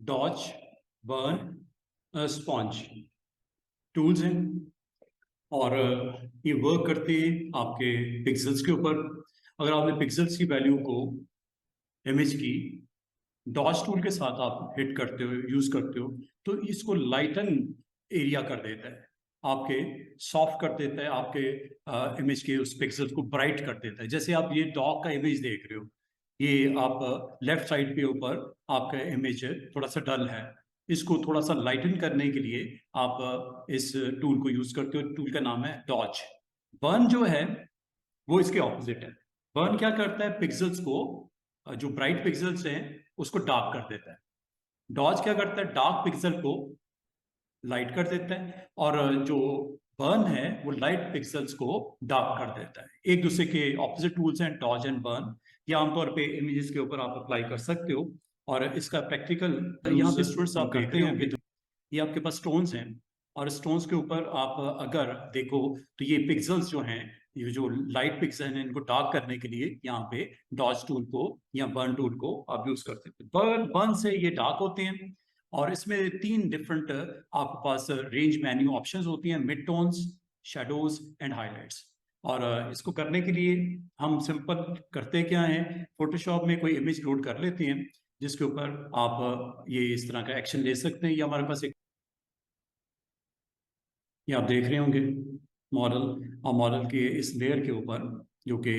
Dodge, burn, sponge tools हैं और ये वर्क करते हैं आपके पिक्सेल्स के ऊपर। अगर आपने पिक्सेल्स की वैल्यू को इमेज की डॉज टूल के साथ आप हिट करते हो, यूज करते हो, तो इसको लाइटन एरिया कर देता है, आपके सॉफ्ट कर देता है, आपके इमेज के उस पिक्सल को ब्राइट कर देता है। जैसे आप ये डॉग का इमेज देख रहे हो, ये आप लेफ्ट साइड के ऊपर आपका इमेज थोड़ा सा डल है, इसको थोड़ा सा लाइटन करने के लिए आप इस टूल को यूज करते हो। टूल का नाम है डॉज। बर्न जो है वो इसके ऑपोजिट है। बर्न क्या करता है, पिक्सल्स को जो ब्राइट पिक्सल्स हैं उसको डार्क कर देता है। डॉज क्या करता है, डार्क पिक्सल को लाइट कर देता है, और जो बर्न है वो लाइट पिक्सल्स को डार्क कर देता है। एक दूसरे के ऑपोजिट टूल्स हैं डॉज एंड बर्न। ये आमतौर पे इमेजेस के ऊपर आप अप्लाई कर सकते हो, और इसका प्रैक्टिकल यहाँ पे स्टूडेंट्स आप करते होंगे। ये आपके पास स्टोन्स हैं, और स्टोन्स के ऊपर आप अगर देखो तो ये पिक्सल्स जो हैं, ये जो लाइट पिक्सल हैं, इनको डार्क करने के लिए यहाँ पे डॉज टूल को या बर्न टूल को आप यूज कर सकते हो। बर्न से ये डार्क होते हैं, और इसमें 3 डिफरेंट आपके पास रेंज मेन्यू ऑप्शंस होती हैं, mid tones, shadows and highlights. और इसको करने के लिए हम सिंपल करते क्या है, फोटोशॉप में कोई इमेज लोड कर लेते हैं जिसके ऊपर आप ये इस तरह का एक्शन ले सकते हैं। या हमारे पास एक, ये आप देख रहे होंगे मॉडल, और मॉडल के इस लेयर के ऊपर जो कि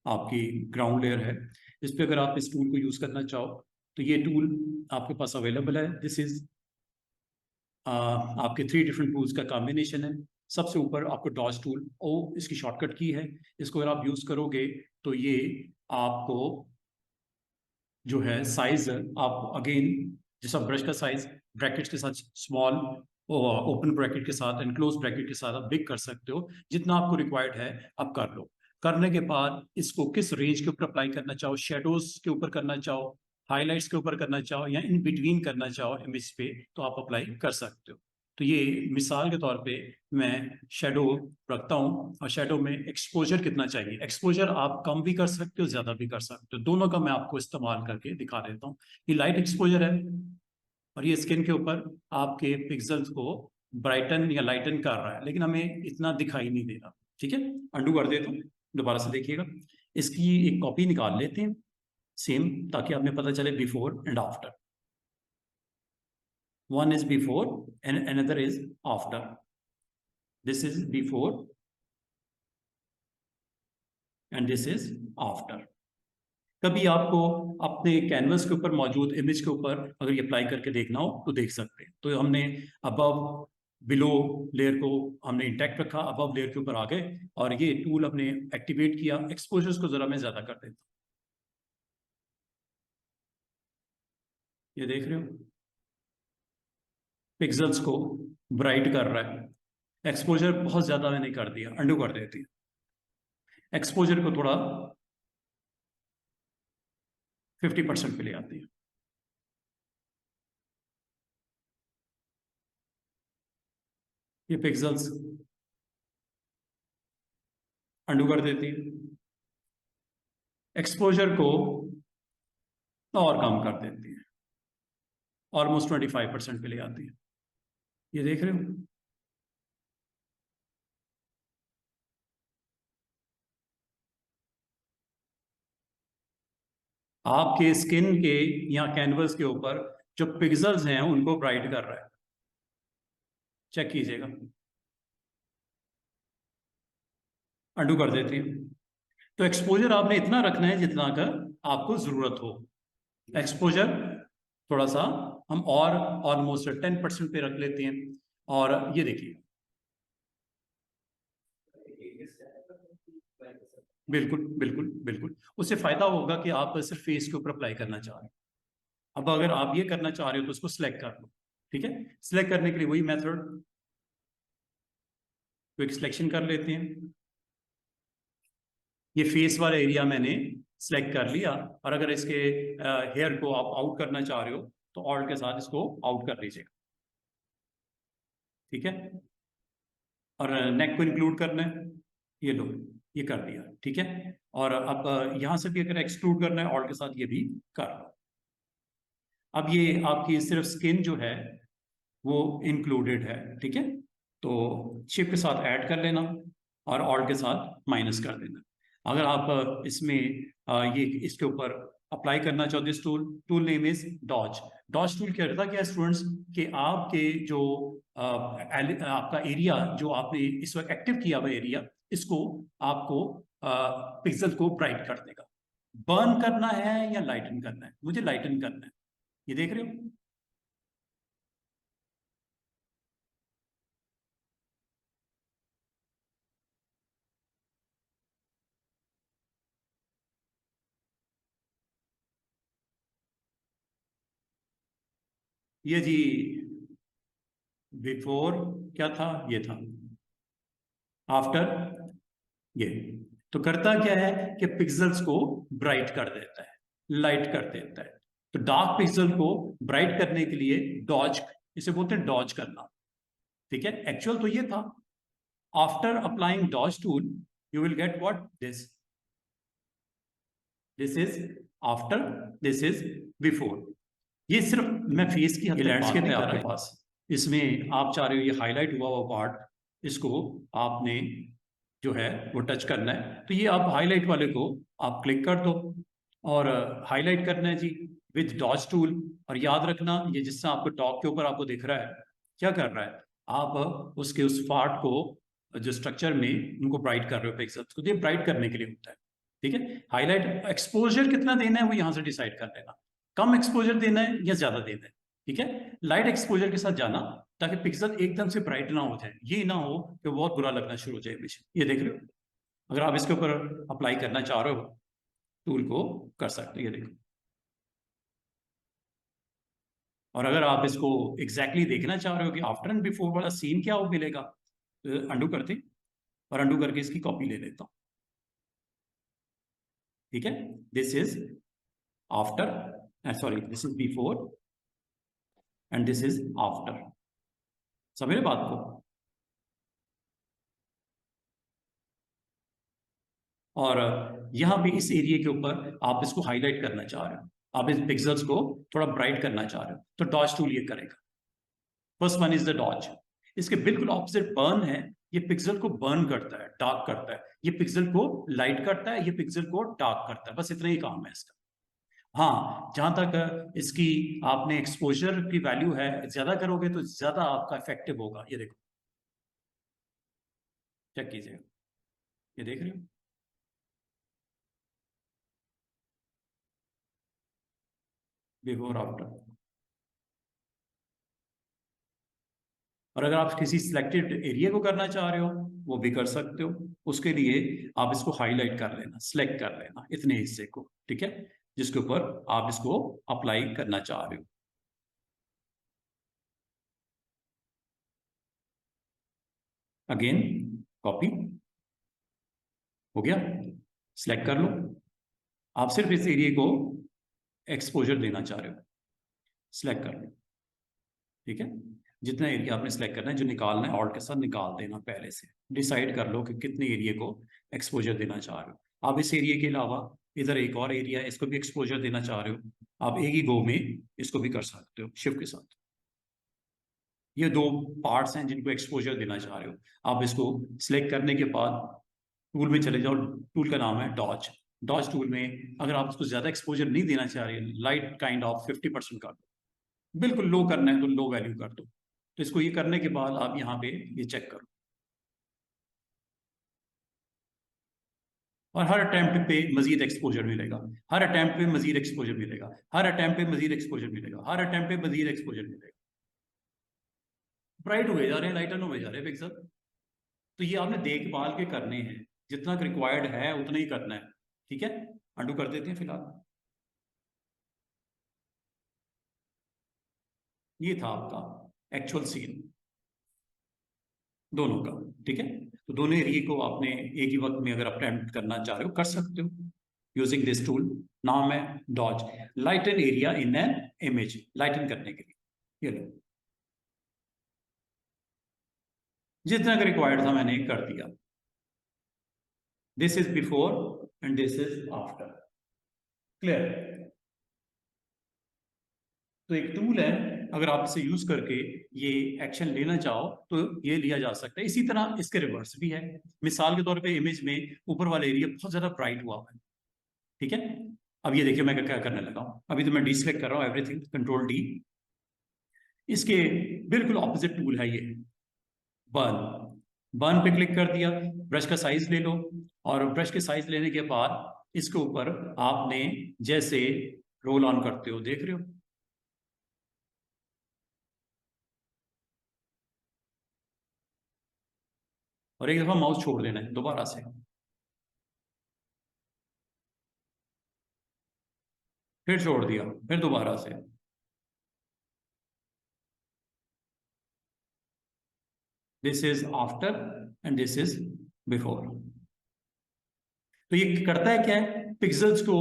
आपकी ग्राउंड लेयर है, इस पर अगर आप इस टूल को यूज करना चाहो तो ये टूल आपके पास अवेलेबल है। दिस इज आपके 3 डिफरेंट टूल्स का कॉम्बिनेशन है। सबसे ऊपर आपको डॉज टूल, ओ इसकी शॉर्टकट की है, इसको अगर आप यूज करोगे तो ये आपको जो है साइज, आप अगेन जैसा ब्रश का साइज ब्रैकेट्स के साथ स्मॉल, ओपन ब्रैकेट के साथ एंड क्लोज ब्रैकेट के साथ आप बिग कर सकते हो, जितना आपको रिक्वायर्ड है आप कर लो। करने के बाद इसको किस रेंज के ऊपर अप्लाई करना चाहो, शेडोज के ऊपर करना चाहो, हाईलाइट्स के ऊपर करना चाहो, या इन बिटवीन करना चाहो इमेज पे, तो आप अप्लाई कर सकते हो। तो ये मिसाल के तौर पे मैं शेडो रखता हूँ, और शेडो में एक्सपोजर कितना चाहिए, एक्सपोजर आप कम भी कर सकते हो, ज्यादा भी कर सकते हो, दोनों का मैं आपको इस्तेमाल करके दिखा देता हूँ। ये लाइट एक्सपोजर है, और ये स्किन के ऊपर आपके पिक्सल्स को ब्राइटन या लाइटन कर रहा है, लेकिन हमें इतना दिखाई नहीं दे रहा। ठीक है, अंडू कर देता हूँ, दोबारा से देखिएगा। इसकी एक कॉपी निकाल लेते हैं सेम, ताकि आपने पता चले before and after. One is before and another is after. This is before and this is after. कभी आपको अपने कैनवस के ऊपर मौजूद इमेज के ऊपर अगर ये अप्लाई करके देखना हो तो देख सकते हैं। तो हमने अबव बिलो लेयर को हमने इंटैक्ट रखा, अबव लेयर के ऊपर आ गए, और ये टूल हमने एक्टिवेट किया। एक्सपोजर्स को जरा मैं ज्यादा कर देता हूँ, ये देख रहे हो पिक्सल्स को ब्राइट कर रहा है। एक्सपोजर बहुत ज्यादा मैंने कर दिया, अंडू कर देती है। एक्सपोजर को थोड़ा 50% पे ले आती है। ये पिक्सल्स अंडू कर देती है। एक्सपोजर को और कम कर देती है, ऑलमोस्ट 25% पे ले आती है। ये देख रहे हो, आपके स्किन के या कैनवस के ऊपर जो पिक्सल्स हैं उनको ब्राइट कर रहा है। चेक कीजिएगा, अंडू कर देती है। तो एक्सपोजर आपने इतना रखना है जितना का आपको जरूरत हो। एक्सपोजर थोड़ा सा हम और ऑलमोस्ट 10% पे रख लेते हैं, और ये देखिए बिल्कुल बिल्कुल बिल्कुल, उससे फायदा होगा कि आप सिर्फ फेस के ऊपर अप्लाई करना चाह रहे हैं। अब अगर आप ये करना चाह रहे हो तो उसको सिलेक्ट कर लो। ठीक है, सिलेक्ट करने के लिए वही मेथड, क्विक सिलेक्शन कर लेते हैं। ये फेस वाला एरिया मैंने सिलेक्ट कर लिया, और अगर इसके हेयर को आप आउट करना चाह रहे हो तो ऑल्ट के साथ इसको आउट कर लीजिएगा। ठीक है, और नेक को इंक्लूड करना है, ये लो, ये कर दिया। ठीक है, और अब यहां से भी अगर एक्सक्लूड करना है ऑल्ट के साथ ये भी कर लो। अब ये आपकी सिर्फ स्किन जो है वो इंक्लूडेड है, ठीक है। तो शिफ्ट के साथ ऐड कर लेना और ऑल्ट के साथ माइनस कर देना। अगर आप इसमें ये इसके ऊपर अप्लाई करना चाहते हैं tool name is dodge. Dodge tool क्या करता है क्या स्टूडेंट्स, कि आपके जो आपका एरिया जो आपने इस वक्त एक्टिव किया हुआ एरिया, इसको आपको पिक्सल को ब्राइट कर देगा। बर्न करना है या लाइटन करना है? मुझे लाइटन करना है, ये देख रहे हो। ये जी बिफोर क्या था, ये था आफ्टर ये। तो करता क्या है कि पिक्सल्स को ब्राइट कर देता है, लाइट कर देता है। तो डार्क पिक्सल को ब्राइट करने के लिए डॉज, इसे बोलते हैं डॉज करना, ठीक है। एक्चुअल तो ये था, after applying dodge tool you will get what this, this is after, this is before. ये सिर्फ मैं फेस की लैंडस्केप है आपके पास, इसमें आप चाह रहे हो ये हाईलाइट हुआ हुआ पार्ट, इसको आपने जो है वो टच करना है। तो ये आप हाईलाइट वाले को आप क्लिक कर दो और हाईलाइट करना है जी विद डॉज टूल। और याद रखना ये जिससे आपको टॉप के ऊपर आपको दिख रहा है क्या कर रहा है, आप उसके उस पार्ट को जो स्ट्रक्चर में उनको ब्राइट कर रहे हो पिक्सल्स को, ये ब्राइट करने के लिए होता है, ठीक है। हाईलाइट एक्सपोजर कितना देना है वो यहां से डिसाइड कर लेना, कम एक्सपोजर देना है या ज्यादा देना है, ठीक है। लाइट एक्सपोजर के साथ जाना ताकि पिक्सल एकदम से ब्राइट ना हो जाए, ये ना हो कि बहुत बुरा लगना शुरू हो जाए इमेज। ये देख रहे हो, अगर आप इसके ऊपर अप्लाई करना चाह रहे हो टूल को कर सकते हो, ये देखो। और अगर आप इसको एग्जैक्टली देखना चाह रहे हो कि आफ्टर एंड बिफोर वाला सीन क्या वो मिलेगा, तो अंडू करते और अंडू करके इसकी कॉपी ले लेता हूं, ठीक है। This is after, sorry this is before and this is after. समझ रहे बात को। और यहां पे इस एरिया के ऊपर आप इसको हाईलाइट करना चाह रहे हो, आप इस पिक्सल्स को थोड़ा ब्राइट करना चाह रहे हो, तो डॉज टूल ये करेगा। First one is the dodge. इसके बिल्कुल ऑपोजिट बर्न है, ये पिक्सल को बर्न करता है, डार्क करता है। ये पिक्सल को लाइट करता है, ये पिक्सल को डार्क करता है। बस इतना ही काम है इसका। हाँ, जहां तक इसकी आपने एक्सपोजर की वैल्यू है, ज्यादा करोगे तो ज्यादा आपका इफेक्टिव होगा। ये देखो, चेक कीजिए, ये देख रहे हो, बिफोर आफ्टर। और अगर आप किसी सिलेक्टेड एरिया को करना चाह रहे हो वो भी कर सकते हो। उसके लिए आप इसको हाईलाइट कर लेना, सिलेक्ट कर लेना इतने हिस्से को, ठीक है, जिसके ऊपर आप इसको अप्लाई करना चाह रहे हो। अगेन कॉपी हो गया, सिलेक्ट कर लो। आप सिर्फ इस एरिया को एक्सपोजर देना चाह रहे हो, सिलेक्ट कर लो, ठीक है। जितना एरिया आपने सिलेक्ट करना है, जो निकालना है ऑल्ट के साथ निकाल देना। पहले से डिसाइड कर लो कि कितने एरिया को एक्सपोजर देना चाह रहे हो। आप इस एरिया के अलावा इधर एक और एरिया है, इसको भी एक्सपोजर देना चाह रहे हो, आप एक ही गो में इसको भी कर सकते हो शिफ्ट के साथ। ये दो पार्ट्स हैं जिनको एक्सपोजर देना चाह रहे हो। आप इसको सिलेक्ट करने के बाद टूल में चले जाओ, टूल का नाम है डॉज। डॉज टूल में अगर आप इसको ज्यादा एक्सपोजर नहीं देना चाह रहे, लाइट काइंड ऑफ 50% कर दो, बिल्कुल लो करना है तो लो वैल्यू कर दो। तो इसको ये करने के बाद आप यहाँ पे ये चेक करो, और हर अटेम्प्ट पे मजीद एक्सपोजर मिलेगा, हर अटेम्प्ट पे मजीद एक्सपोजर मिलेगा, हर अटेम्प्ट पे मजीद एक्सपोजर मिलेगा, हर अटेम्प्ट पे मजीद एक्सपोजर मिलेगा। ब्राइट हुए जा रहे हैं, लाइटन हुए जा रहे हैं पिक्सल। तो ये आपने देखभाल के करने हैं, जितना रिक्वायर्ड है उतना ही करना है, ठीक है। अंडू कर देते हैं फिलहाल। ये था आपका एक्चुअल सीन दोनों का, ठीक है। तो दोनों एरिया को आपने एक ही वक्त में अगर अटेम्प्ट करना चाह रहे हो कर सकते हो यूजिंग दिस टूल। नाम है dodge, lighten area in an image, lighten करने के लिए। ये लो, जितना का रिक्वायर्ड था मैंने कर दिया। This is before and this is after. Clear. तो एक टूल है, अगर आप इसे यूज करके ये एक्शन लेना चाहो तो ये लिया जा सकता है। इसी तरह इसके रिवर्स भी है। मिसाल के तौर पे इमेज में ऊपर वाला एरिया बहुत ज्यादा ब्राइट हुआ है, ठीक है। अब ये देखिए मैं क्या करने लगा हूं। अभी तो मैं डीसेलेक्ट कर रहा हूँ एवरीथिंग, कंट्रोल डी। इसके बिल्कुल ऑपोजिट टूल है ये बर्न। बर्न पे क्लिक कर दिया, ब्रश का साइज ले लो, और ब्रश के साइज लेने के बाद इसके ऊपर आपने जैसे रोल ऑन करते हो, देख रहे हो, और एक दफा माउस छोड़ देना है दोबारा से, फिर छोड़ दिया, फिर दोबारा से। This is after and this is before. तो ये करता है क्या है, पिक्सल्स को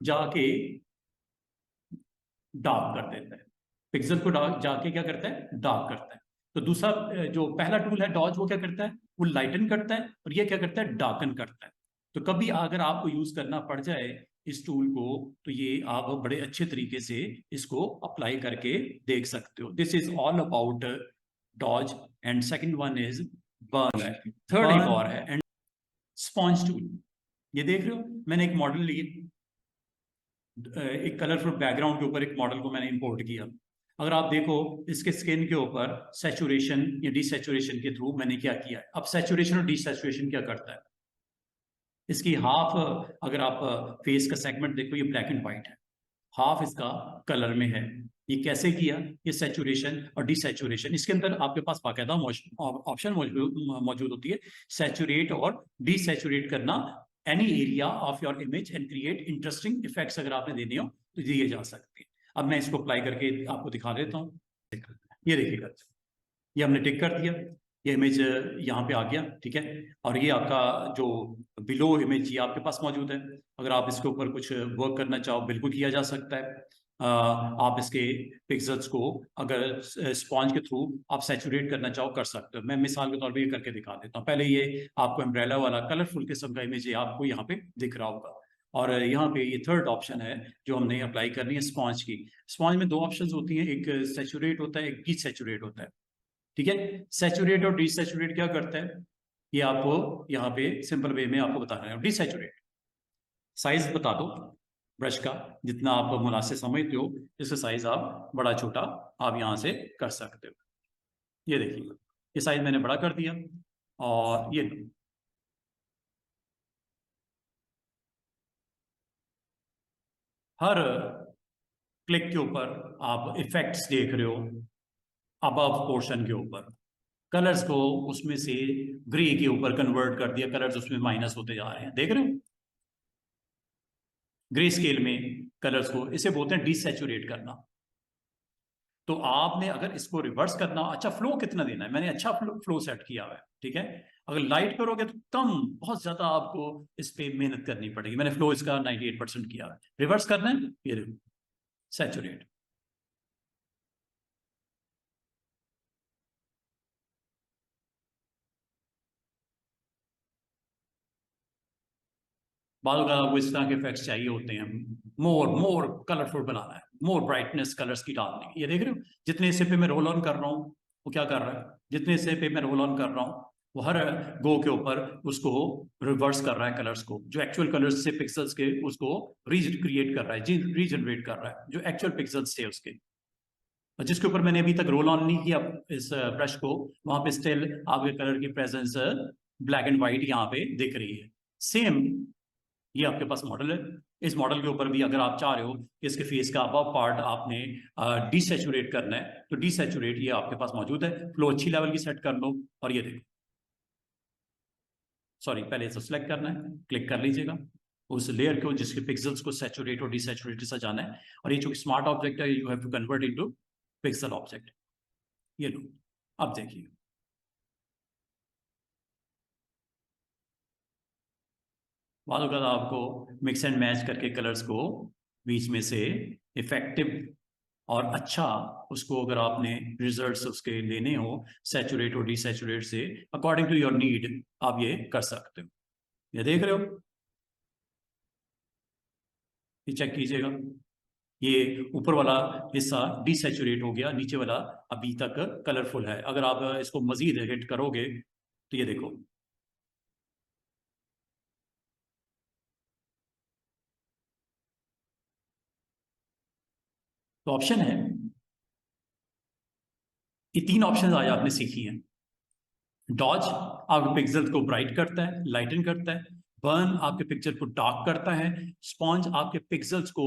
जाके डार्क कर देता है। पिक्सल को डार्क जाके क्या करता है, डार्क करता है। तो दूसरा जो पहला टूल है डॉज, वो क्या करता है, वो लाइटन करता है, और ये क्या करता है, डार्कन करता है। तो कभी अगर आपको यूज करना पड़ जाए इस टूल को, तो ये आप बड़े अच्छे तरीके से इसको अप्लाई करके देख सकते हो। This is all about dodge, and second one is burn है, थर्ड एक और है एंड स्पॉन्ज टूल। ये देख रहे हो, मैंने एक मॉडल ली, एक कलरफुल बैकग्राउंड के ऊपर एक मॉडल को मैंने इंपोर्ट किया। अगर आप देखो इसके स्किन के ऊपर सैचुरेशन या डिसैचुरेशन के थ्रू मैंने क्या किया है। अब सैचुरेशन और डिसैचुरेशन क्या करता है, इसकी हाफ, अगर आप फेस का सेगमेंट देखो, ये ब्लैक एंड व्हाइट है, हाफ इसका कलर में है। ये कैसे किया, ये सैचुरेशन और डिसैचुरेशन, इसके अंदर आपके पास बाकायदा ऑप्शन मौजूद होती है, सैचुरेट और डिसैचुरेट करना any area of your image and create interesting effects. अगर आपने देने हो तो दिए जा सकते हैं। अब मैं इसको अप्लाई करके आपको दिखा देता हूँ। ये देखिएगा, ये हमने टिक कर दिया, ये इमेज यहाँ पे आ गया, ठीक है। और ये आपका जो बिलो इमेज ये आपके पास मौजूद है। अगर आप इसके ऊपर कुछ वर्क करना चाहो बिल्कुल किया जा सकता है। आप इसके पिक्सल्स को अगर स्पॉन्ज के थ्रू आप सैचुरेट करना चाहो कर सकते हो। मैं मिसाल के तौर पे ये करके दिखा देता हूँ। पहले ये आपको एम्ब्रेला वाला कलरफुल किस्म का इमेज आपको यहाँ पे दिख रहा होगा, और यहाँ पे ये थर्ड ऑप्शन है जो हमने अप्लाई करनी है स्पॉन्ज की। स्पॉन्ज में दो ऑप्शंस होती हैं, एक सैचुरेट होता है, एक डिसैचुरेट होता है, ठीक है। सैचुरेट और डिसैचुरेट क्या करता है, ये आपको यहाँ पे सिंपल वे में आपको बताना है। डिसैचुरेट, साइज बता दो ब्रश का, जितना आप मुनासिब समझते हो इसका साइज आप बड़ा छोटा आप यहाँ से कर सकते हो। ये देखिए, ये साइज मैंने बड़ा कर दिया, और ये हर क्लिक के ऊपर आप इफेक्ट्स देख रहे हो, अबव पोर्शन के ऊपर कलर्स को उसमें से ग्रे के ऊपर कन्वर्ट कर दिया, कलर्स उसमें माइनस होते जा रहे हैं, देख रहे हो, ग्रे स्केल में कलर्स को, इसे बोलते हैं डिसैचुरेट करना। तो आपने अगर इसको रिवर्स करना, अच्छा फ्लो कितना देना है, मैंने अच्छा फ्लो सेट किया हुआ है, ठीक है। अगर लाइट करोगे तो कम, बहुत ज्यादा आपको इस पे मेहनत करनी पड़ेगी। मैंने फ्लो इसका 98% किया है। रिवर्स करना है, ये देखो सैचुरेट, बालों का आपको इस तरह के इफेक्ट्स चाहिए होते हैं, मोर मोर कलरफुल बनाना है, मोर ब्राइटनेस कलर्स की डालनी है। ये देख रहे हो, जितने हिस्से पे मैं रोल ऑन कर रहा हूँ वो क्या कर रहा है, जितने हिस्से पे मैं रोल ऑन कर रहा हूँ वो हर गो के ऊपर उसको रिवर्स कर रहा है, कलर्स को, जो एक्चुअल कलर्स से पिक्सल्स के उसको रीक्रिएट कर रहा है, रीजनरेट कर रहा है जो एक्चुअल पिक्सल्स थे उसके। और जिसके ऊपर मैंने अभी तक रोल ऑन नहीं किया इस ब्रश को, वहां पे स्टिल आपके कलर की प्रेजेंस ब्लैक एंड व्हाइट यहाँ पे दिख रही है। सेम ये आपके पास मॉडल है। इस मॉडल के ऊपर भी अगर आप चाह रहे हो कि इसके फेस का अबव पार्ट आपने डिसैचुरेट करना है, तो डिसैचुरेट ये आपके पास मौजूद है। फ्लो अच्छी लेवल की सेट कर लो, और ये देखो, सॉरी पहले इसे सेलेक्ट करना है, क्लिक कर लीजिएगा उस लेयर को जिसके पिक्सल्स को सैचुरेट और डिसैचुरेट से जाना है। और ये जो स्मार्ट ऑब्जेक्ट है, you have to convert into pixel object. ये लो, अब देखिए, बाद अगर आपको मिक्स एंड मैच करके कलर्स को बीच में से इफेक्टिव और अच्छा उसको अगर आपने रिजल्ट्स उसके लेने हो सैचुरेट और डिसैचुरेट से, अकॉर्डिंग टू योर नीड आप ये कर सकते हो। ये देख रहे हो, ये चेक कीजिएगा, ये ऊपर वाला हिस्सा डिसैचुरेट हो गया, नीचे वाला अभी तक कलरफुल है। अगर आप इसको मजीद हिट करोगे तो ये देखो, तो ऑप्शन है, ये तीन ऑप्शन आज आपने सीखी हैं। डॉज आपके पिक्सल को ब्राइट करता है, लाइटन करता है। बर्न आपके पिक्चर को डार्क करता है। स्पॉन्ज आपके पिक्सल्स को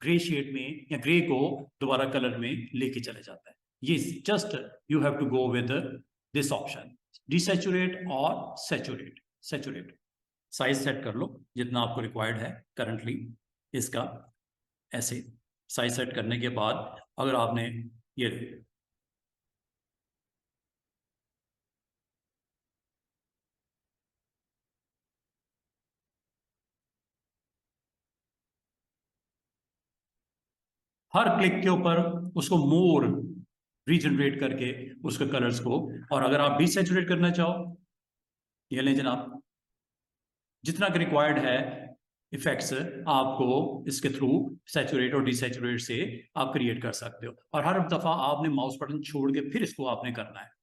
ग्रे शेड में या ग्रे को दोबारा कलर में लेके चले जाता है। ये just you have to go with this option, desaturate और सैचुरेट। सैचुरेट साइज सेट कर लो जितना आपको रिक्वायर्ड है करंटली इसका। ऐसे साइज सेट करने के बाद अगर आपने ये हर क्लिक के ऊपर उसको मोर रीजनरेट करके उसके कलर्स को, और अगर आप डिसैचुरेट करना चाहो, ये लें जनाब, जितना कि रिक्वायर्ड है इफेक्ट्स आपको इसके थ्रू सैचुरेट और डिसैचुरेट से आप क्रिएट कर सकते हो। और हर दफा आपने माउस बटन छोड़ के फिर इसको आपने करना है,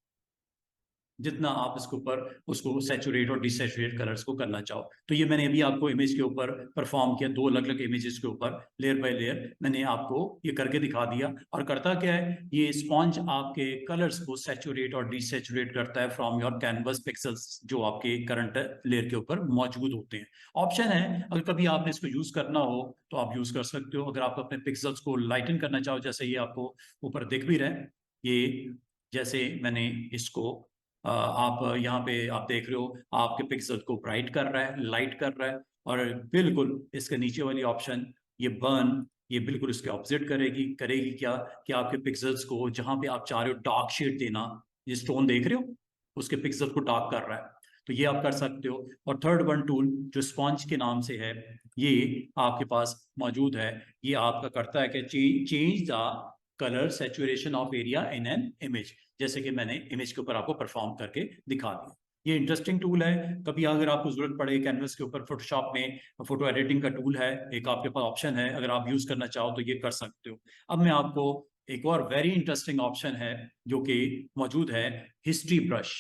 जितना आप इसके ऊपर उसको सैचुरेट और डिसैचुरेट कलर्स को करना चाहो। तो ये मैंने अभी आपको इमेज के ऊपर परफॉर्म किया, दो अलग अलग इमेजेस के ऊपर लेयर बाय लेयर मैंने आपको ये करके दिखा दिया। और करता क्या है, ये स्पॉन्ज आपके कलर्स को सैचुरेट और डिसैचुरेट करता है फ्रॉम योर कैनवस पिक्सल्स जो आपके करंट लेयर के ऊपर मौजूद होते हैं। ऑप्शन है, अगर कभी आपने इसको यूज करना हो तो आप यूज कर सकते हो। अगर आप अपने पिक्सल्स को लाइटन करना चाहो, जैसे ये आपको ऊपर दिख भी रहा है, ये जैसे मैंने इसको आप यहाँ पे आप देख रहे हो आपके पिक्सल को ब्राइट कर रहा है, लाइट कर रहा है। और बिल्कुल इसके नीचे वाली ऑप्शन ये बर्न, ये बिल्कुल इसके ऑपोजिट करेगी। करेगी क्या कि आपके पिक्सल्स को जहां पे आप चाह रहे हो डार्क शेड देना, ये स्टोन देख रहे हो उसके पिक्सल को डार्क कर रहा है, तो ये आप कर सकते हो। और थर्ड वन टूल जो स्पॉन्ज के नाम से है, ये आपके पास मौजूद है। ये आपका करता है कि change the colour saturation of area in an image, जैसे कि मैंने इमेज के ऊपर आपको परफॉर्म करके दिखा दिया। ये इंटरेस्टिंग टूल है। कभी अगर आपको जरूरत पड़े कैनवस के ऊपर, फोटोशॉप में फोटो एडिटिंग का टूल है, एक आपके पास ऑप्शन है, अगर आप यूज करना चाहो तो ये कर सकते हो। अब मैं आपको एक और वेरी इंटरेस्टिंग ऑप्शन है जो कि मौजूद है, हिस्ट्री ब्रश।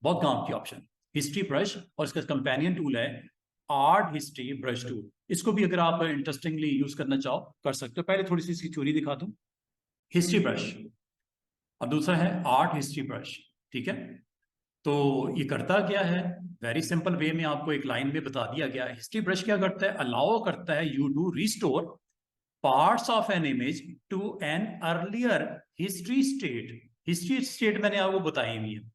बहुत काम की ऑप्शन हिस्ट्री ब्रश, और इसका कंपेनियन टूल है आर्ट हिस्ट्री ब्रश टूल। इसको भी अगर आप इंटरेस्टिंगली यूज करना चाहो कर सकते हो। पहले थोड़ी सी इसकी थ्योरी दिखा दूं, हिस्ट्री ब्रश और दूसरा है आर्ट हिस्ट्री ब्रश। ठीक है, तो ये करता क्या है, वेरी सिंपल वे में आपको एक लाइन में बता दिया गया। हिस्ट्री ब्रश क्या करता है, अलाउ करता है you to restore parts of an image to an earlier history state. History state मैंने आपको बताई हुई है।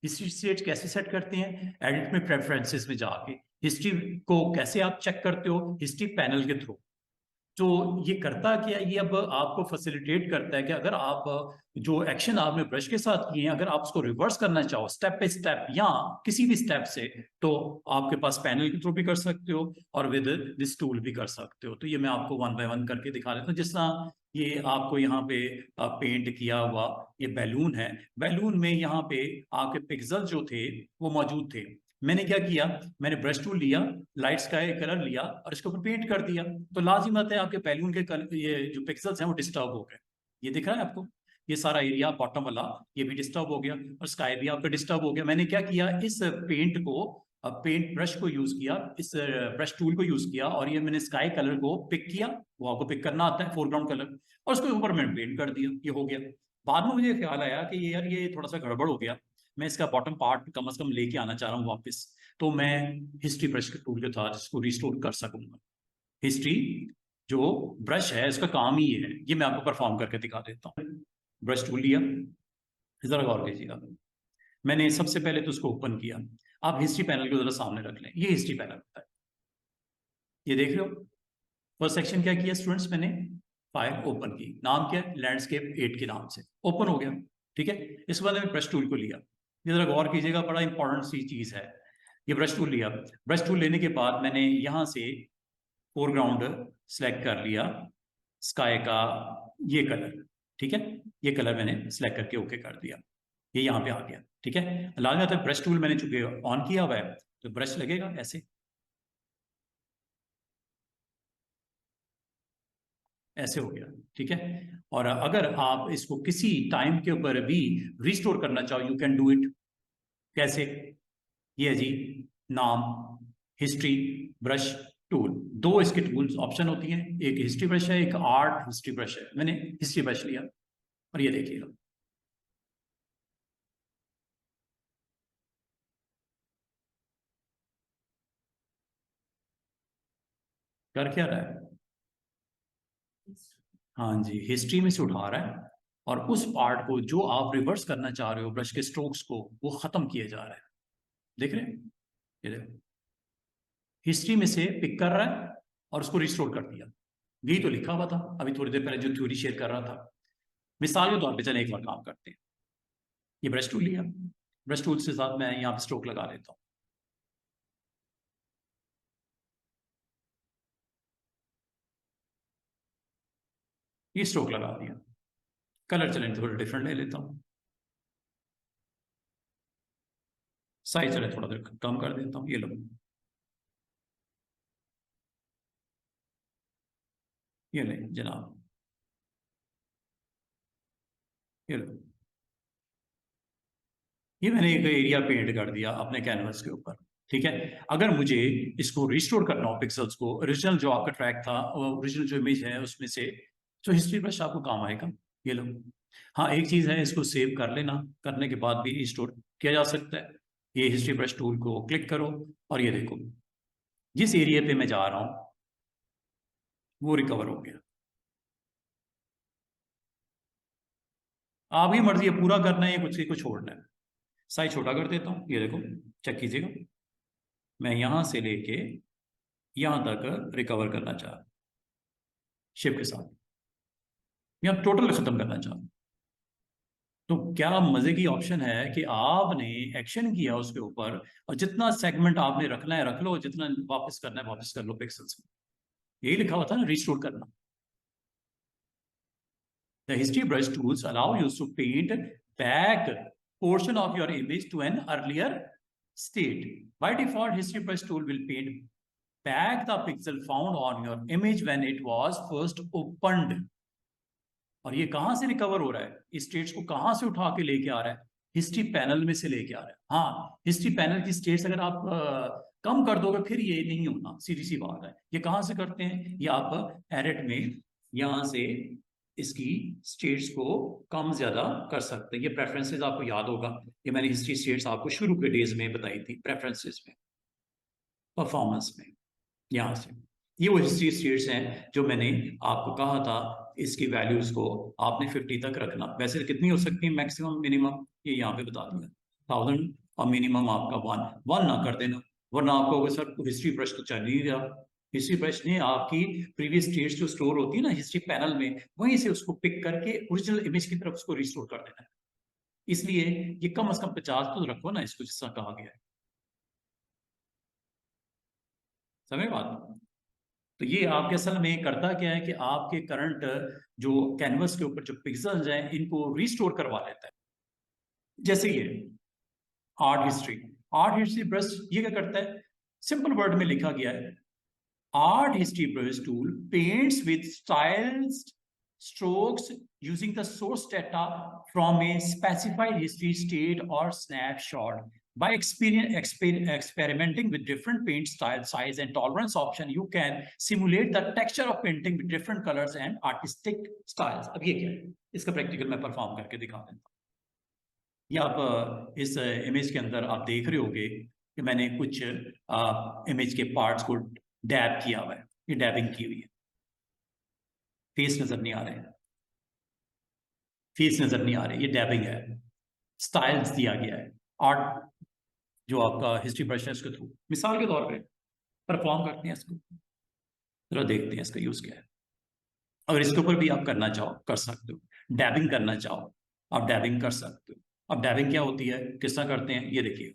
हिस्ट्री स्टेट कैसे सेट करते हैं, एडिट में प्रेफरेंसेस में जाके हिस्ट्री को कैसे आप चेक करते हो, हिस्ट्री पैनल के थ्रू। तो ये करता क्या है, ये अब आपको फैसिलिटेट करता है कि अगर आप जो एक्शन आपने ब्रश के साथ किए हैं, अगर आप उसको रिवर्स करना चाहो स्टेप बाय स्टेप या किसी भी स्टेप से, तो आपके पास पैनल के थ्रू भी कर सकते हो और विद दिस टूल भी कर सकते हो। तो ये मैं आपको वन बाय वन करके दिखा देता हूँ। जिस तरह ये आपको यहाँ पे पेंट किया हुआ ये बैलून है, बैलून में यहाँ पे आपके पिक्सल जो थे वो मौजूद थे। मैंने क्या किया, मैंने ब्रश टूल लिया, लाइट स्काई कलर लिया और इसके ऊपर पेंट कर दिया। तो लाजिमत है आपके बैलून के ये जो पिक्सल्स हैं वो डिस्टर्ब हो गए। ये दिख रहा है आपको, ये सारा एरिया बॉटम वाला ये भी डिस्टर्ब हो गया और स्काई भी आपका डिस्टर्ब हो गया। मैंने क्या किया, इस पेंट को, पेंट ब्रश को यूज किया, इस ब्रश टूल को यूज किया और ये मैंने स्काई कलर को पिक किया, वो आपको पिक करना आता है फोरग्राउंड कलर, और उसके ऊपर मैंने पेंट कर दिया, ये हो गया। बाद में मुझे ख्याल आया कि ये यार ये थोड़ा सा गड़बड़ हो गया, मैं इसका बॉटम पार्ट कम से कम लेके आना चाह रहा हूँ वापस। तो मैं हिस्ट्री ब्रश के टूल के साथ इसको रिस्टोर कर सकूंगा। हिस्ट्री जो ब्रश है इसका काम ही ये है, ये मैं आपको परफॉर्म करके दिखा देता हूँ। ब्रश टूल लिया, जरा गौर कीजिएगा, मैंने सबसे पहले तो उसको ओपन किया। आप हिस्ट्री पैनल को जरा सामने रख लें, ये हिस्ट्री पैनल होता है, ये देख रहे हो। फर्स्ट सेक्शन क्या किया स्टूडेंट्स, मैंने फाइल ओपन की, नाम क्या है, लैंडस्केप 8 के नाम से ओपन हो गया। ठीक है, इसके बाद मैंने ब्रश टूल को लिया, ये जरा गौर कीजिएगा, बड़ा इंपॉर्टेंट सी चीज है। ये ब्रश टूल लिया, ब्रश टूल लेने के बाद मैंने यहां से फोरग्राउंड सेलेक्ट कर लिया, स्काई का ये कलर। ठीक है, ये कलर मैंने सेलेक्ट करके ओके कर दिया, ये यहाँ पे आ गया। ठीक है, लाजमी आता है ब्रश टूल मैंने चूंकि ऑन किया हुआ है तो ब्रश लगेगा ऐसे, ऐसे हो गया, ठीक है। और अगर आप इसको किसी टाइम के ऊपर भी रिस्टोर करना चाहो, यू कैन डू इट। कैसे? ये है जी, नाम, हिस्ट्री, ब्रश, टूल। दो इसके टूल्स ऑप्शन होती हैं, एक हिस्ट्री ब्रश है, एक आर्ट हिस्ट्री ब्रश है। मैंने हिस्ट्री ब्रश लिया और ये देखिएगा, कर क्या रहा है? हाँ जी, हिस्ट्री में से उठा रहा है और उस पार्ट को जो आप रिवर्स करना चाह रहे हो ब्रश के स्ट्रोक्स को, वो खत्म किया जा रहा है। देख रहे हैं? ये देखो, हिस्ट्री में से पिक कर रहा है और उसको रिस्टोर कर दिया। यही तो लिखा हुआ था अभी थोड़ी देर पहले जो थ्योरी शेयर कर रहा था। मिसाल के तौर पे चले एक बार काम करते हैं। ये ब्रश टूल लिया, ब्रश टूल के साथ मैं यहाँ पे स्ट्रोक लगा लेता हूँ। ये स्ट्रोक लगा दिया। कलर चले थोड़ा डिफरेंट ले लेता हूँ, साइज चले थोड़ा देर कम कर देता हूँ। ये लो, ये ले जनाब, ये लो। ये मैंने एक एरिया पेंट कर दिया अपने कैनवस के ऊपर, ठीक है। अगर मुझे इसको रिस्टोर करना हो पिक्सल्स को, ओरिजिनल जो आपका ट्रैक था, ओरिजिनल जो इमेज है उसमें से, तो हिस्ट्री ब्रश आपको काम आएगा। ये लो। हाँ, एक चीज है, इसको सेव कर लेना, करने के बाद भी रिस्टोर किया जा सकता है। ये हिस्ट्री ब्रश टूल को क्लिक करो और ये देखो, जिस एरिया पे मैं जा रहा हूँ वो रिकवर हो गया। आपकी मर्जी है पूरा करना है या कुछ को छोड़ना है। साइज छोटा कर देता हूँ, ये देखो, चेक कीजिएगा। मैं यहां से लेके यहां तक रिकवर करना चाह रहा हूं शिप के साथ, या टोटल खत्म करना चाह रहा हूं। तो क्या मजे की ऑप्शन है कि आपने एक्शन किया उसके ऊपर, और जितना सेगमेंट आपने रखना है रख लो, जितना वापस करना है वापस कर लो पिक्सल्स में। यही लिखा हुआ था ना, रिस्टोर करना। The history brush tools allow you to paint back portion of your image to an earlier state. By default, history brush tool will paint back the pixel found on your image when it was first opened. और ये कहां से recover हो रहा है? इस states को कहां से उठा के लेके आ रहा है? हिस्ट्री पैनल में से लेके आ रहा है। हाँ, हिस्ट्री पैनल की स्टेट्स अगर आप कम कर दोगे फिर ये नहीं होना, सीधी सी बात है। ये कहां से करते हैं? ये आप एडिट में यहां से इसकी स्टेट्स को कम ज्यादा कर सकते हैं। ये प्रेफरेंसेस आपको याद होगा, ये मैंने हिस्ट्री स्टेट्स आपको शुरू के डेज में बताई थी, प्रेफरेंसेस में, परफॉर्मेंस में। यहाँ से ये वो हिस्ट्री स्टेट्स हैं जो मैंने आपको कहा था इसकी वैल्यूज को आपने 50 तक रखना। वैसे कितनी हो सकती है मैक्सिमम मिनिमम, ये यहाँ पे बता दिया 1000, और मिनिमम आपका 1 ना कर देना, वरना आपको सर हिस्ट्री ब्रश तो चल ही रहा। हिस्ट्री ब्रश ने आपकी प्रीवियस स्टेट्स जो स्टोर होती है ना हिस्ट्री पैनल में, वहीं से उसको पिक करके ओरिजिनल इमेज की तरफ उसको रिस्टोर कर देना है। इसलिए ये कम से कम 50 तो रखो ना इसको, जिस तरह कहा गया है। समझ बात? तो ये आपके असल में करता क्या है कि आपके करंट जो कैनवस के ऊपर जो पिक्सल्स हैं इनको रिस्टोर करवा लेता है। जैसे ये art history, art history brush ये क्या करता है? सिंपल वर्ड में लिखा गया है, art history brush tool paints with styled strokes using the source data from a specified history state or snapshot. By experimenting with different paint style, size, and tolerance option, you can simulate the texture of painting with different colors and artistic styles. अब ये क्या है? इसका practical मैं perform करके दिखा देता हूँ। ये आप इस इमेज के अंदर आप देख रहे होगे कि मैंने कुछ इमेज के पार्ट्स को डैब किया हुआ है। ये डैबिंग की हुई है, फेस नजर नहीं आ रहे, फेस नजर नहीं आ रहे, ये डैबिंग है। स्टाइल्स दिया गया है आर्ट जो आपका हिस्ट्री ब्रश है उसके थ्रू। मिसाल के तौर पे परफॉर्म करते हैं इसको, जरा देखते हैं इसका यूज क्या है। अगर इसके ऊपर भी आप करना चाहो कर सकते हो, डैबिंग करना चाहो आप डैबिंग कर सकते हो। अब डैबिंग क्या होती है, किस तरह करते हैं, ये देखिए।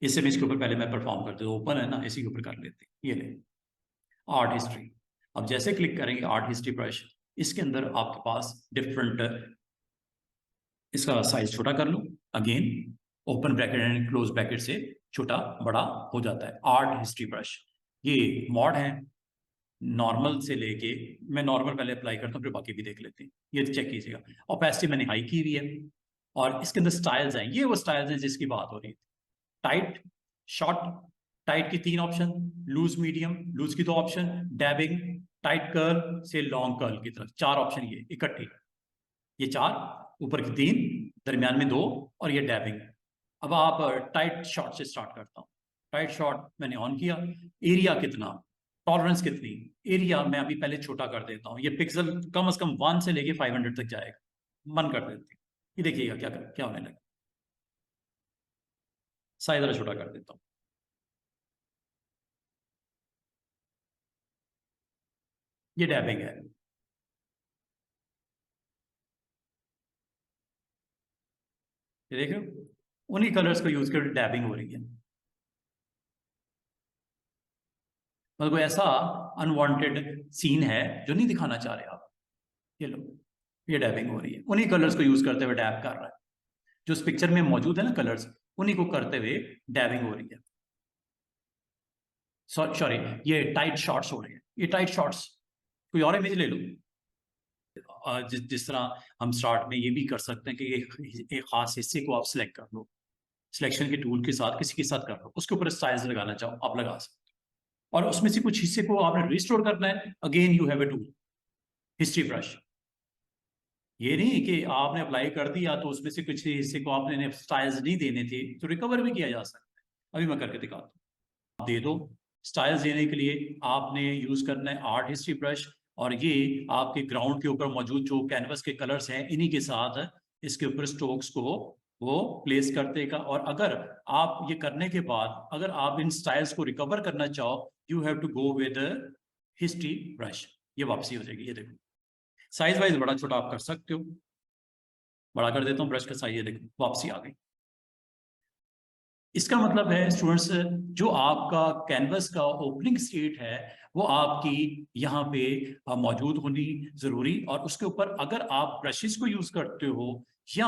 इस इमेज के ऊपर पहले मैं परफॉर्म करते हूँ, ओपन है ना, इसी के ऊपर कर लेते हैं। ये ले आर्ट हिस्ट्री। अब जैसे क्लिक करेंगे आर्ट हिस्ट्री ब्रश, इसके अंदर आपके पास डिफरेंट, इसका साइज छोटा कर लो, again open bracket and close bracket से छोटा बड़ा हो जाता है। आर्ट हिस्ट्री ब्रश ये मॉड है, नॉर्मल से लेके, मैं नॉर्मल पहले अप्लाई करता हूँ फिर बाकी भी देख लेते हैं, ये चेक कीजिएगा। ओपेसिटी मैंने हाई की हुई है, और इसके अंदर स्टाइल्स हैं, ये वो स्टाइल्स हैं जिसकी बात हो रही है। टाइट, शॉर्ट, टाइट की 3 ऑप्शन, लूज मीडियम, लूज की 2 ऑप्शन, डैबिंग, टाइट कर्ल से लॉन्ग कर्ल की तरफ 4 ऑप्शन, ये इकट्ठे, ये 4, ऊपर की 3, दरमियान में 2, और ये डैबिंग। अब आप टाइट शॉर्ट से स्टार्ट करता हूँ। टाइट शॉर्ट मैंने ऑन किया, एरिया कितना, टॉलरेंस कितनी, एरिया मैं अभी पहले छोटा कर देता हूँ, ये पिक्सल कम से कम 1 से लेके 500 तक जाएगा, मन कर देती हूँ। ये देखिएगा क्या होने लगा, साइज जरा छोटा कर देता हूँ। ये डैबिंग है, ये देख रहे हो, उन्हीं कलर्स को यूज कर डैबिंग हो रही है। मतलब कोई ऐसा अनवांटेड सीन है जो नहीं दिखाना चाह रहे आप, ये लो, ये डैबिंग हो रही है, उन्हीं कलर्स को यूज करते हुए डैब कर रहा है, जो उस पिक्चर में मौजूद है ना कलर्स, उन्हीं को करते हुए डैबिंग हो रही है। सॉरी, ये टाइट शॉट्स हो रहे हैं, ये टाइट शॉट्स। कोई और इमेज ले लो, जिस तरह हम स्टार्ट में ये भी कर सकते हैं कि एक खास हिस्से को आप सिलेक्ट कर लो, सिलेक्शन के टूल के साथ किसी के साथ कर लो, उसके ऊपर स्टाइल्स लगाना चाहो आप लगा सकते हो, और उसमें से कुछ हिस्से को आपने रिस्टोर करना है, again you have a tool, history brush. ये नहीं कि आपने अप्लाई कर दिया तो उसमें से कुछ हिस्से को आपने स्टाइल्स नहीं देने थे तो रिकवर भी किया जा सकता है। अभी मैं करके दिखाता हूँ, आप दे दो। स्टाइल्स देने के लिए आपने यूज करना है आर्ट हिस्ट्री ब्रश, और ये आपके ग्राउंड के ऊपर मौजूद जो कैनवस के कलर्स हैं इन्हीं के साथ इसके ऊपर स्ट्रोक्स को वो प्लेस कर देगा। और अगर आप ये करने के बाद अगर आप इन स्टाइल्स को रिकवर करना चाहो, you have to go with history brush, ये वापसी हो जाएगी। ये देखो, साइज वाइज बड़ा छोटा आप कर सकते हो, बड़ा कर देता हूँ ब्रश का साइज, ये देखो वापसी आ गई। इसका मतलब है स्टूडेंट्स, जो आपका कैनवस का ओपनिंग स्टेट है वो आपकी यहाँ पे मौजूद होनी जरूरी, और उसके ऊपर अगर आप ब्रशेस को यूज करते हो या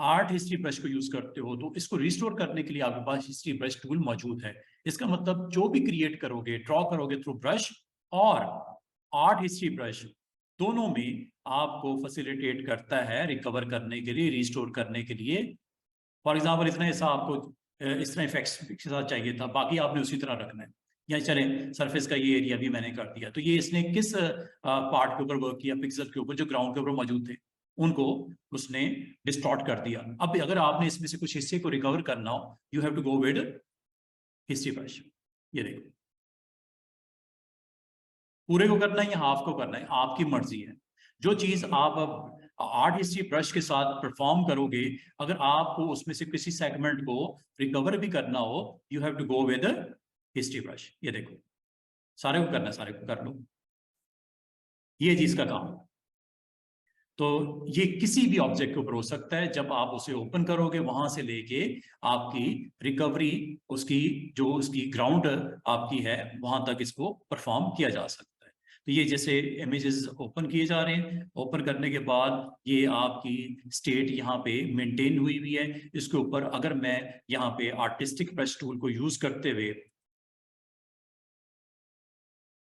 आर्ट हिस्ट्री ब्रश को यूज करते हो तो इसको रिस्टोर करने के लिए आपके पास हिस्ट्री ब्रश टूल मौजूद है। इसका मतलब जो भी क्रिएट करोगे, ड्रॉ करोगे थ्रू ब्रश और आर्ट हिस्ट्री ब्रश, दोनों में आपको फैसिलिटेट करता है रिकवर करने के लिए, रिस्टोर करने के लिए। फॉर एग्जाम्पल इतना ऐसा आपको इस तरह इफेक्ट्स के साथ चाहिए था, बाकी आपने उसी तरह रखना है। या चले सरफेस का ये एरिया भी मैंने कर दिया, तो ये इसने किस पार्ट के ऊपर वर्क किया, पिक्सल के ऊपर जो ग्राउंड के ऊपर मौजूद थे उनको उसने डिस्टॉर्ट कर दिया। अब अगर आपने इसमें से कुछ हिस्से को रिकवर करना हो, you have to go with history brush. ये देखो, पूरे को करना है या हाफ को करना है आपकी मर्जी है। जो चीज आप आर्ट हिस्ट्री ब्रश के साथ परफॉर्म करोगे, अगर आपको उसमें से किसी सेगमेंट को रिकवर भी करना हो, you have to go with history brush. ये देखो, सारे को करना है, सारे को कर लो, ये चीज का काम। तो ये किसी भी ऑब्जेक्ट के ऊपर हो सकता है, जब आप उसे ओपन करोगे वहां से लेके आपकी रिकवरी, उसकी जो उसकी ग्राउंड आपकी है वहां तक इसको परफॉर्म किया जा सकता है। तो ये जैसे इमेजेस ओपन किए जा रहे हैं, ओपन करने के बाद ये आपकी स्टेट यहाँ पे मेंटेन हुई हुई है। इसके ऊपर अगर मैं यहाँ पे आर्टिस्टिक ब्रश टूल को यूज करते हुए,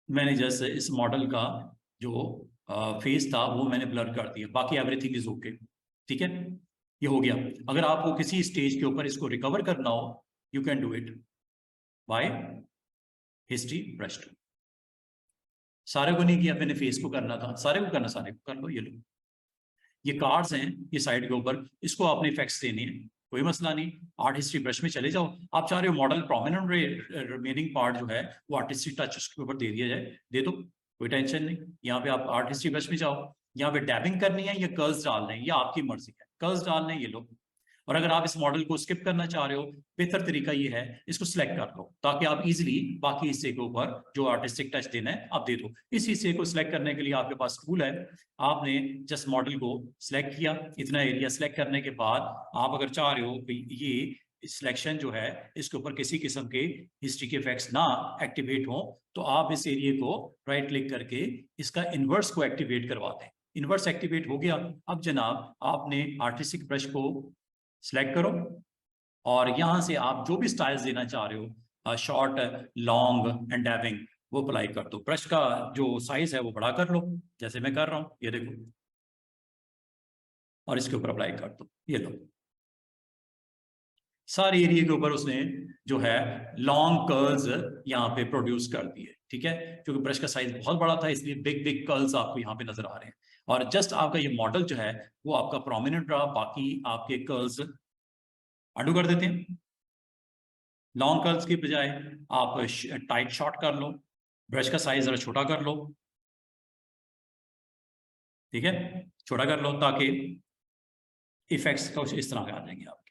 मैंने जैसे इस मॉडल का जो फेस था वो मैंने ब्लर कर दिया, बाकी एवरीथिंग इज ओके, ठीक है, ये हो गया। अगर आपको किसी स्टेज के ऊपर इसको रिकवर करना हो, you can do it by history brush tool. सारे को नहीं किया मैंने, फेस को करना था, सारे को करना, सारे को कर लो। ये लो, ये कार्ड्स हैं ये साइड के ऊपर, इसको आपने इफेक्ट्स देने हैं, कोई मसला नहीं। आर्ट हिस्ट्री ब्रश में चले जाओ, आप चाह रहे हो मॉडल प्रोमिनेंट रिमेनिंग पार्ट जो है वो आर्टिस्टिक टच उसके ऊपर दे दिया जाए, दे दो, कोई टेंशन नहीं। यहाँ पे आप आर्ट हिस्ट्री ब्रश में जाओ, यहाँ पे डैबिंग करनी है या कर्ल्स डालने हैं, ये आपकी मर्जी है, कर्ल्स डालने हैं ये लो। और अगर आप इस मॉडल को स्किप करना चाह रहे हो, बेहतर तरीका ये है इसको सिलेक्ट कर लो, ताकि आप इजीली बाकी हिस्से के ऊपर जो आर्टिस्टिक टच देना है आप दे दो। इस हिस्से को सिलेक्ट करने के लिए आपके पास टूल है, आपने जस्ट मॉडल को सिलेक्ट किया, इतना एरिया सिलेक्ट करने के बाद आप अगर चाह रहे हो कि ये सिलेक्शन जो है इसके ऊपर किसी किस्म के हिस्ट्री के इफेक्ट्स ना एक्टिवेट हो, तो आप इस एरिया को राइट क्लिक करके इसका इनवर्स को एक्टिवेट करवा दें। इनवर्स एक्टिवेट हो गया। अब जनाब आपने आर्टिस्टिक ब्रश को सिलेक्ट करो, और यहां से आप जो भी स्टाइल्स देना चाह रहे हो, शॉर्ट, लॉन्ग एंड डैबिंग, वो अप्लाई कर दो। ब्रश का जो साइज है वो बड़ा कर लो, जैसे मैं कर रहा हूँ, ये देखो, और इसके ऊपर अप्लाई कर दो। ये लो, सारे एरिया के ऊपर उसने जो है लॉन्ग कर्ल्स यहाँ पे प्रोड्यूस कर दिए। ठीक है, क्योंकि ब्रश का साइज बहुत बड़ा था इसलिए बिग बिग कर्ल्स आपको यहाँ पे नजर आ रहे हैं। और जस्ट आपका ये मॉडल जो है वो आपका प्रोमिनेंट रहा, बाकी आपके कर्ल्स अडू कर देते हैं। लॉन्ग कर्ल्स की बजाय आप टाइट शॉर्ट कर लो, ब्रश का साइज जरा छोटा कर लो। ठीक है, छोटा कर लो ताकि इफेक्ट्स कुछ इस तरह के आ जाएंगे आपके।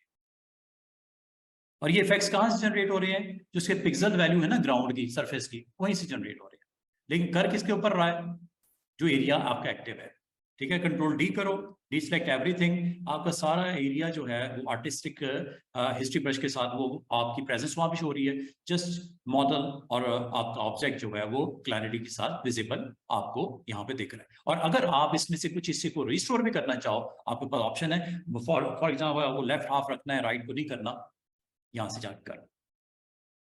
और ये इफेक्ट्स कहाँ से जनरेट हो रहे हैं? जो इसके पिक्सल वैल्यू है ना ग्राउंड की, सरफेस की, वहीं से जनरेट हो रहे हैं। लेकिन कर किसके ऊपर रहा है? जो एरिया आपका एक्टिव है। ठीक है, कंट्रोल डी करो, डी सिलेक्ट एवरीथिंग, आपका सारा एरिया जो है वो आर्टिस्टिक हिस्ट्री ब्रश के साथ वो आपकी प्रेजेंस वहां पे हो रही है। जस्ट मॉडल और आपका ऑब्जेक्ट जो है वो क्लैरिटी के साथ विजिबल आपको यहाँ पे दिख रहा है। और अगर आप इसमें से कुछ हिस्से को रिस्टोर भी करना चाहो, आपके पास ऑप्शन है। फॉर एग्जाम्पल वो लेफ्ट हाफ रखना है, राइट को नहीं करना, यहाँ से जाकर कर।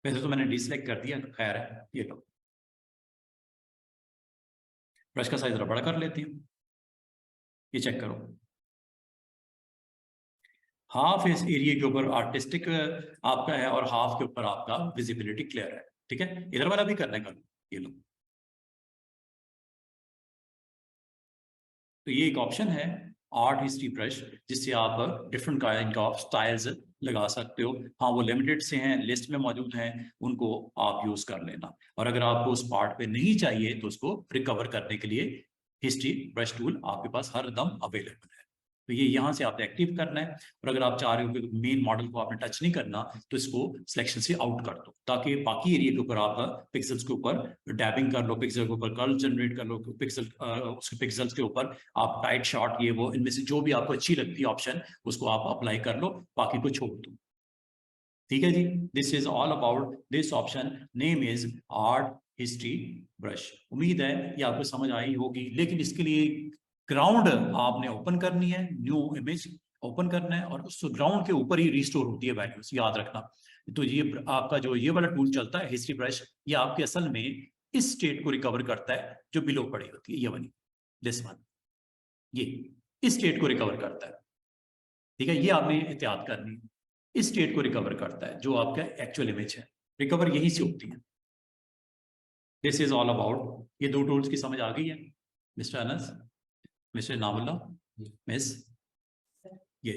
वैसे तो मैंने डिसलेक्ट कर दिया, खैर है। ये लो, ब्रश का साइज जरा बड़ा कर लेती हूँ, ये चेक करो, हाफ इस एरिया के ऊपर आर्टिस्टिक आपका है और हाफ के ऊपर आपका विजिबिलिटी क्लियर है। ठीक है, इधर वाला भी करने का, ये लो। तो ये एक ऑप्शन है आर्ट हिस्ट्री ब्रश, जिससे आप डिफरेंट काइंड ऑफ स्टाइल्स लगा सकते हो। हाँ, वो लिमिटेड से हैं, लिस्ट में मौजूद हैं, उनको आप यूज कर लेना। और अगर आपको उस पार्ट पे नहीं चाहिए तो उसको रिकवर करने के लिए हिस्ट्री ब्रश टूल आपके पास हर दम अवेलेबल है। तो ये यहाँ से आपने एक्टिव करना है। और अगर आप चाह रहे हो कि मेन मॉडल को आपने टच नहीं करना, तो इसको सिलेक्शन से आउट कर दो, ताकि बाकी एरिया के ऊपर आप पिक्सल्स के ऊपर डैबिंग कर लो, पिक्सल के ऊपर कर्ल जनरेट कर लो, पिक्सल उसके पिक्सल्स के ऊपर आप टाइट शॉट, ये वो इनमें से जो भी आपको अच्छी लगती है ऑप्शन, उसको आप अप्लाई कर लो, बाकी को छोड़ दो। ठीक है जी, this is all about this option, name is art history brush. उम्मीद है ये आपको समझ आई होगी, लेकिन इसके लिए ग्राउंड आपने ओपन करनी है, न्यू इमेज ओपन करना है, और उस ग्राउंड के ऊपर ही रिस्टोर होती है वैल्यूज, याद रखना। तो ये आपका जो ये वाला टूल चलता है हिस्ट्री ब्रश, ये आपके असल में इस स्टेट को रिकवर करता है जो बिलो पड़ी होती है, ये वाली, दिस वन, ये इस स्टेट को रिकवर करता है। ठीक है, ये आपने एहतियात करनी है, इस स्टेट को रिकवर करता है जो आपका एक्चुअल इमेज है, रिकवर यहीं से होती है। दिस इज ऑल अबाउट, ये दो टूल्स की समझ आ गई है मिस्टर अनस, मिस्टर नामुल्ला, मिस? ये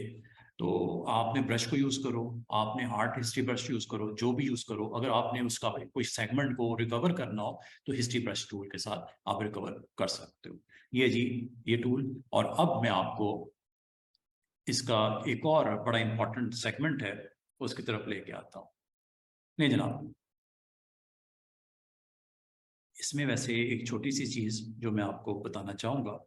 तो आपने ब्रश को यूज करो, आपने आर्ट हिस्ट्री ब्रश यूज करो, जो भी यूज करो, अगर आपने उसका कोई सेगमेंट को रिकवर करना हो तो हिस्ट्री ब्रश टूल के साथ आप रिकवर कर सकते हो। ये जी, ये टूल। और अब मैं आपको इसका एक और बड़ा इंपॉर्टेंट सेगमेंट है, उसकी तरफ लेके आता हूँ। नहीं जनाब, इसमें वैसे एक छोटी सी चीज जो मैं आपको बताना चाहूंगा,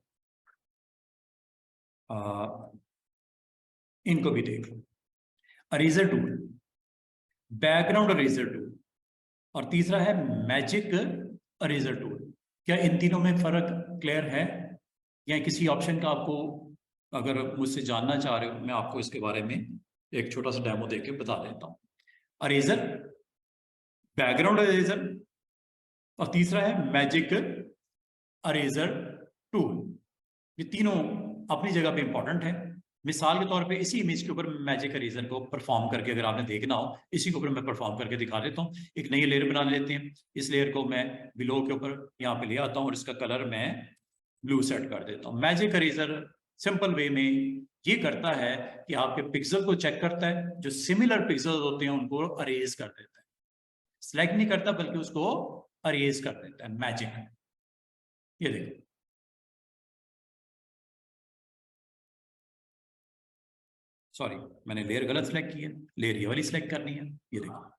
इनको भी देख लो। Eraser tool, background eraser tool, और तीसरा है मैजिक अरेजर टूल। क्या इन तीनों में फर्क क्लियर है, या किसी ऑप्शन का आपको अगर मुझसे जानना चाह रहे हो, मैं आपको इसके बारे में एक छोटा सा डेमो देके बता देता हूँ। अरेजर, बैकग्राउंड अरेजर, और तीसरा है मैजिक अरेजर टूल। ये तीनों अपनी जगह पे इंपॉर्टेंट है। मिसाल के तौर पे इसी इमेज के ऊपर मैजिक अरेजर को परफॉर्म करके, अगर आपने देखना हो, इसी के ऊपर मैं परफॉर्म करके दिखा देता हूँ। एक नई लेयर बना लेते हैं, इस लेयर को मैं बिलो के ऊपर यहाँ पे ले आता हूँ और इसका कलर मैं ब्लू सेट कर देता हूँ। मैजिक अरेजर सिंपल वे में ये करता है कि आपके पिक्सल को चेक करता है, जो सिमिलर पिक्सल होते हैं उनको अरेज कर देता है, सिलेक्ट नहीं करता बल्कि उसको अरेज कर देता है, मैजिक। ये देखो, सॉरी मैंने लेयर गलत सिलेक्ट की है, लेयर ये वाली सिलेक्ट करनी है। ये देखो,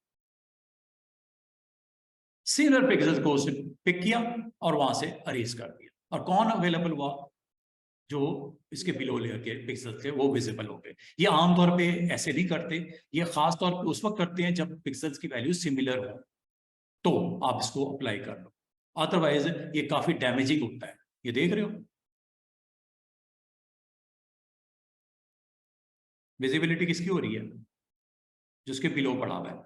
सिमिलर पिक्सल्स को उसने पिक किया और वहां से अरेज कर दिया, और कौन अवेलेबल हुआ? जो इसके बिलो लेयर के पिक्सल थे वो विजिबल हो गए। ये आमतौर पे ऐसे नहीं करते, ये खास तौर पे उस वक्त करते हैं जब पिक्सल्स की वैल्यू सिमिलर हो, तो आप इसको अप्लाई कर लो, अदरवाइज ये काफी डैमेजिंग होता है। ये देख रहे हो, विजिबिलिटी किसकी हो रही है? जिसके बिलो पड़ा हुआ है,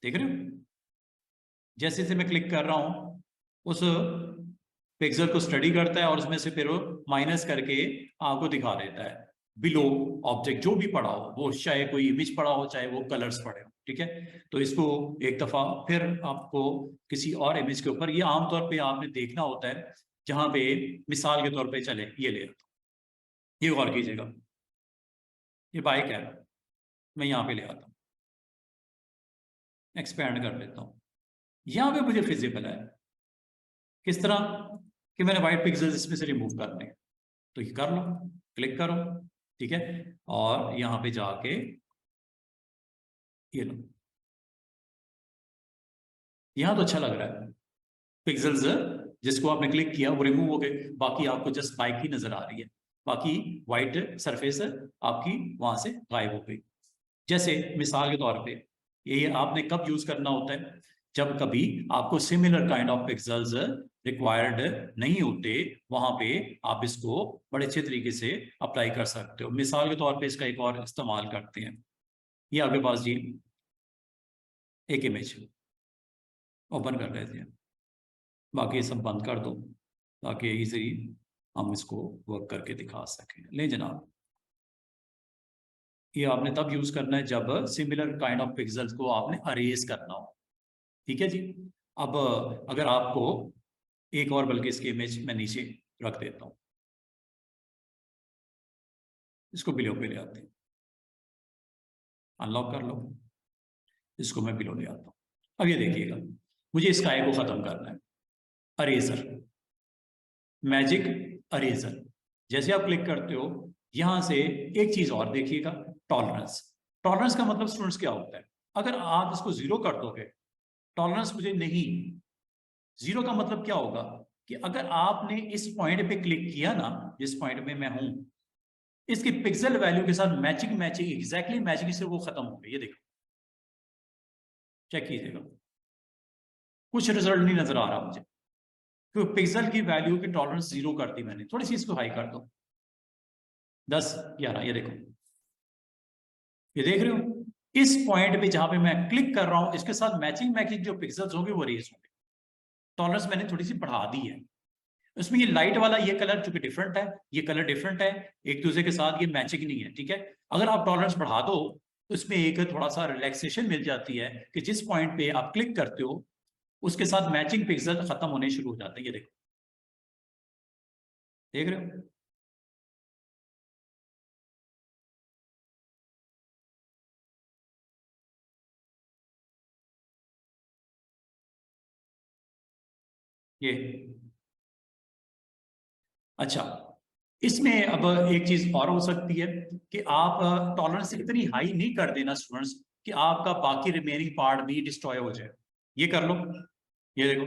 देख रहे हो? जैसे जैसे मैं क्लिक कर रहा हूं, उस पिक्सल को स्टडी करता है और उसमें से फिर माइनस करके आपको दिखा देता है बिलो ऑब्जेक्ट जो भी पड़ा हो, वो चाहे कोई इमेज पड़ा हो चाहे वो कलर्स पड़े हो, ठीक है। तो इसको एक दफा फिर आपको किसी और इमेज के ऊपर, ये आमतौर पे आपने देखना होता है जहां पे मिसाल के तौर पे चले ये ले आता हूं, ये गौर कीजिएगा, ये बाइक है, मैं यहाँ पे ले आता हूँ, एक्सपैंड कर देता हूँ, यहाँ पे मुझे फिजिबल है किस तरह कि मैंने व्हाइट पिक्सल्स इसमें से रिमूव करने हैं, तो ये कर लो, क्लिक करो, ठीक है, और यहाँ पे जाके ये लो, यहाँ तो अच्छा लग रहा है, पिक्सल्स जिसको आपने क्लिक किया वो रिमूव हो गए, बाकी आपको जस्ट बाइक ही नजर आ रही है, बाकी व्हाइट सरफेस आपकी वहां से गायब हो गई। जैसे मिसाल के तौर पे ये आपने कब यूज करना होता है, जब कभी आपको similar kind of pixels required नहीं होते, वहां पे आप इसको बड़े अच्छे तरीके से अप्लाई कर सकते हो। मिसाल के तौर पे इसका एक और इस्तेमाल करते हैं, ये आपके पास जी एक इमेज ओपन कर लेते हैं, बाकी सब बंद कर दो ताकि इजीली हम इसको वर्क करके दिखा सकें। ले जनाब, ये आपने तब यूज करना है जब सिमिलर काइंड ऑफ पिक्सल्स को आपने अरेज करना हो, ठीक है जी। अब अगर आपको एक और, बल्कि इसकी इमेज मैं नीचे रख देता हूं, इसको बिलो पे ले आते हैं, अनलॉक कर लो, इसको मैं बिलो ले आता हूं। अब ये देखिएगा, मुझे स्काई को खत्म करना है, अरेजर, मैजिक अरेजर, जैसे आप क्लिक करते हो यहां से एक चीज और देखिएगा, टॉलरेंस। टॉलरेंस का मतलब स्टूडेंट्स क्या होता है, अगर आप इसको 0 कर दोगे, टॉलरेंस मुझे नहीं, 0 का मतलब क्या होगा कि अगर आपने इस पॉइंट पे क्लिक किया ना, जिस पॉइंट में मैं हूं, इसकी पिक्सल वैल्यू के साथ मैचिंग एग्जैक्टली मैचिंग से वो खत्म हो गई, ये देखो, चेक कीजिएगा, कुछ रिजल्ट नहीं नजर आ रहा मुझे, क्योंकि पिक्सल की वैल्यू की टॉलरेंस 0 कर दी मैंने। थोड़ी सी इसको हाई कर दो, 10 11, ये देखो, ये देख रहे हो, इस पॉइंट पे जहां पे मैं क्लिक कर रहा हूं इसके साथ मैचिंग जो पिक्सल्स होंगे वो रेज होंगे, टॉलरेंस मैंने थोड़ी सी बढ़ा दी है। उसमें ये लाइट वाला ये कलर चूंकि डिफरेंट है, ये कलर डिफरेंट है, एक दूसरे के साथ ये मैचिंग नहीं है, ठीक है। अगर आप टॉलरेंस बढ़ा दो तो इसमें एक थोड़ा सा रिलैक्सेशन मिल जाती है कि जिस पॉइंट पे आप क्लिक करते हो उसके साथ मैचिंग पिक्सल खत्म होने शुरू हो जाते हैं, ये देखो, देख रहे हो, ये अच्छा। इसमें अब एक चीज और हो सकती है कि आप टॉलरेंस इतनी हाई नहीं कर देना स्टूडेंट्स कि आपका बाकी रिमेनिंग पार्ट भी डिस्ट्रॉय हो जाए, ये कर लो, ये देखो,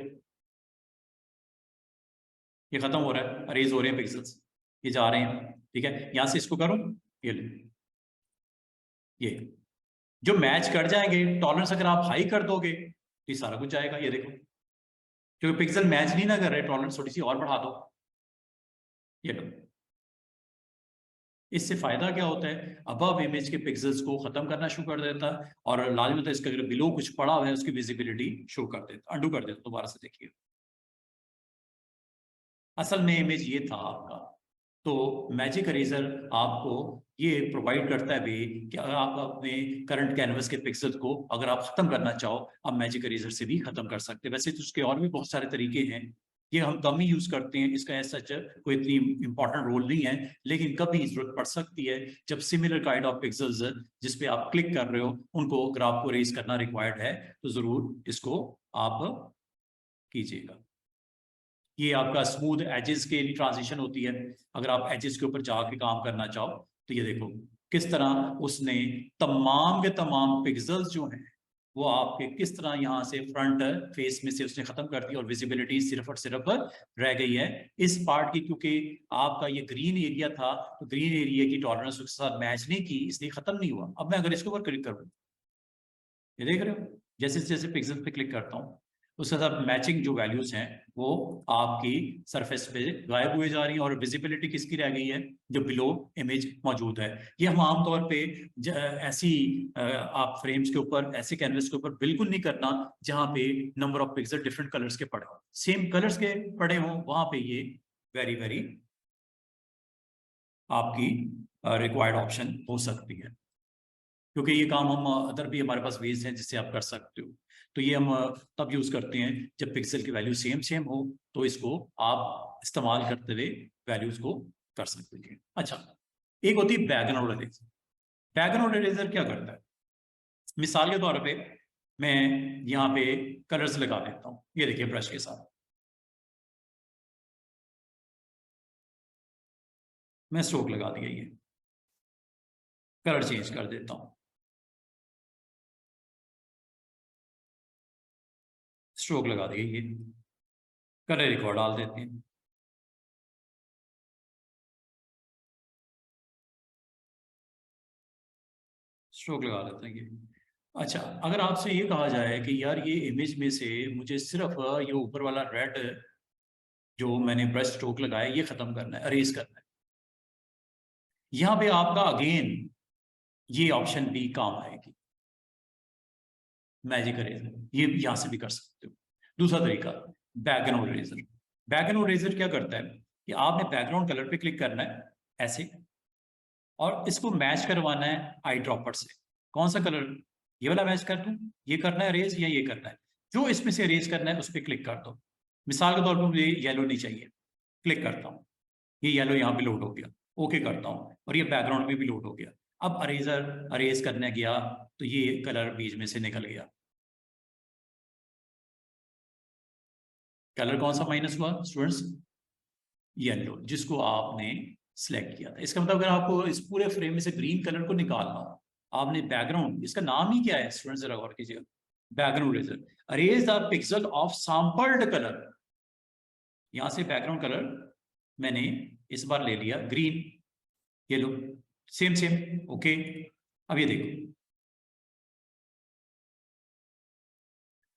ये खत्म हो रहा है, अरेज हो रहे हैं पिक्सल्स, ये जा रहे हैं, ठीक है। यहां से इसको करो, ये लो, ये जो मैच कर जाएंगे, टॉलरेंस अगर आप हाई कर दोगे तो ये सारा कुछ जाएगा, ये देखो, क्योंकि पिक्सल मैच नहीं ना कर रहे, टॉलरेंस थोड़ी सी और बढ़ा दो, ये लो। इससे फायदा क्या होता है, अबव इमेज के पिक्सल्स को खत्म करना शुरू कर देता है, और लाजमी तो इसका अगर बिलो कुछ पड़ा हुआ है उसकी विजिबिलिटी शो कर देता, अंडू कर देता। दोबारा से देखिए, असल में इमेज ये था आपका, तो मैजिक इरेजर आपको ये प्रोवाइड करता है भी कि अगर आप अपने करंट कैनवस के पिक्सल को अगर आप खत्म करना चाहो, आप मैजिक इरेजर से भी खत्म कर सकते हैं। वैसे तो उसके और भी बहुत सारे तरीके हैं, ये हम कम ही यूज करते हैं, इसका ऐसा कोई इतनी इंपॉर्टेंट रोल नहीं है, लेकिन कभी जरूरत पड़ सकती है जब सिमिलर काइंड ऑफ पिक्सल्स जिसपे आप क्लिक कर रहे हो उनको अगर आपको रेज करना रिक्वायर्ड है तो जरूर इसको आप कीजिएगा। ये आपका स्मूथ एजेस के लिए ट्रांजिशन होती है, अगर आप एजेस के ऊपर जाके काम करना चाहो तो ये देखो किस तरह उसने तमाम के तमाम पिक्सल्स जो हैं वो आपके किस तरह यहाँ से फ्रंट फेस में से उसने खत्म कर दी और विजिबिलिटी सिर्फ और सिर्फ रह गई है इस पार्ट की, क्योंकि आपका ये ग्रीन एरिया था तो ग्रीन एरिया की टॉलरेंस उसके साथ मैच नहीं की, इसलिए खत्म नहीं हुआ। अब मैं अगर इसके ऊपर क्लिक करूँ, ये देख रहे हो, जैसे जैसे पिक्सल पे क्लिक करता हूँ उसके साथ मैचिंग जो वैल्यूज हैं वो आपकी सरफेस पे गायब हुए जा रही हैं, और विजिबिलिटी किसकी रह गई है, जो बिलो इमेज मौजूद है। ये हम आमतौर पे ऐसी आप फ्रेम्स के ऊपर, ऐसे कैनवस के ऊपर बिल्कुल नहीं करना जहां पे number of pixel different colours के पड़े हो। सेम कलर्स के पड़े हो वहां पे ये वेरी वेरी आपकी रिक्वायर्ड ऑप्शन हो सकती है, क्योंकि ये काम हम अदर भी हमारे पास वेज हैं जिससे आप कर सकते हो। तो ये हम तब यूज करते हैं जब पिक्सल की वैल्यू सेम सेम हो, तो इसको आप इस्तेमाल करते हुए वैल्यूज को कर सकते हैं। अच्छा, एक होती है बैकग्राउंड इरेजर। बैकग्राउंड इरेजर क्या करता है, मिसाल के तौर पे मैं यहाँ पे कलर्स लगा देता हूँ, ये देखिए ब्रश के साथ मैं स्ट्रोक लगा दिया, ये कलर चेंज कर देता हूँ, स्ट्रोक लगा दिया, ये कलर रिकॉर्ड डाल देते हैं, स्ट्रोक लगा देते हैं ये। अच्छा, अगर आपसे ये कहा जाए कि यार ये इमेज में से मुझे सिर्फ ये ऊपर वाला रेड जो मैंने ब्रश स्ट्रोक लगाया ये खत्म करना है, अरेज करना है, यहां पे आपका अगेन ये ऑप्शन भी काम आएगी, मैजिक इरेजर, ये यहां से भी कर सकते हो। दूसरा तरीका, बैकग्राउंड इरेजर। बैकग्राउंड इरेजर क्या करता है कि आपने बैकग्राउंड कलर पे क्लिक करना है ऐसे, और इसको मैच करवाना है आई ड्रॉपर से। कौन सा कलर, ये वाला मैच कर दूं, ये करना है अरेज या ये करना है, जो इसमें से अरेज करना है उस पर क्लिक कर दो। मिसाल के तौर पर मुझे येलो नहीं चाहिए, क्लिक करता हूँ, ये येलो यहाँ पे लोड हो गया, ओके करता हूँ, और ये बैकग्राउंड में भी लोड हो गया। अब अरेजर अरेज करने गया तो ये कलर बीच में से निकल गया। कलर कौन सा माइनस हुआ स्टूडेंट्स, येलो, जिसको आपने सिलेक्ट किया था। इसका मतलब अगर आपको इस पूरे फ्रेम में से ग्रीन कलर को निकालना हो, आपने बैकग्राउंड, इसका नाम ही क्या है स्टूडेंट्स, जरा गौर कीजिएगा, background eraser, arrays the pixel of sampled colour. यहां से बैकग्राउंड कलर मैंने इस बार ले लिया ग्रीन, ये लो, सेम सेम, ओके। अब ये देखो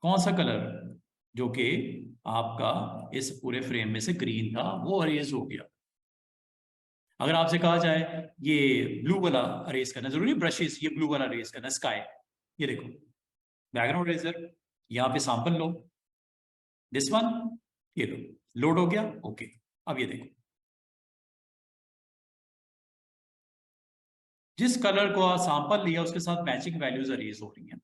कौन सा कलर जो कि आपका इस पूरे फ्रेम में से ग्रीन था वो अरेज हो गया। अगर आपसे कहा जाए ये ब्लू वाला अरेज करना, जरूरी ब्रशेस, ये ब्लू वाला अरेज करना, स्काई, ये देखो बैकग्राउंड इरेजर, यहाँ पे सैंपल लो, दिस वन, ये लो, लोड हो गया, ओके। अब ये देखो जिस कलर को आप सैंपल लिया उसके साथ मैचिंग वैल्यूज अरेज हो रही हैं।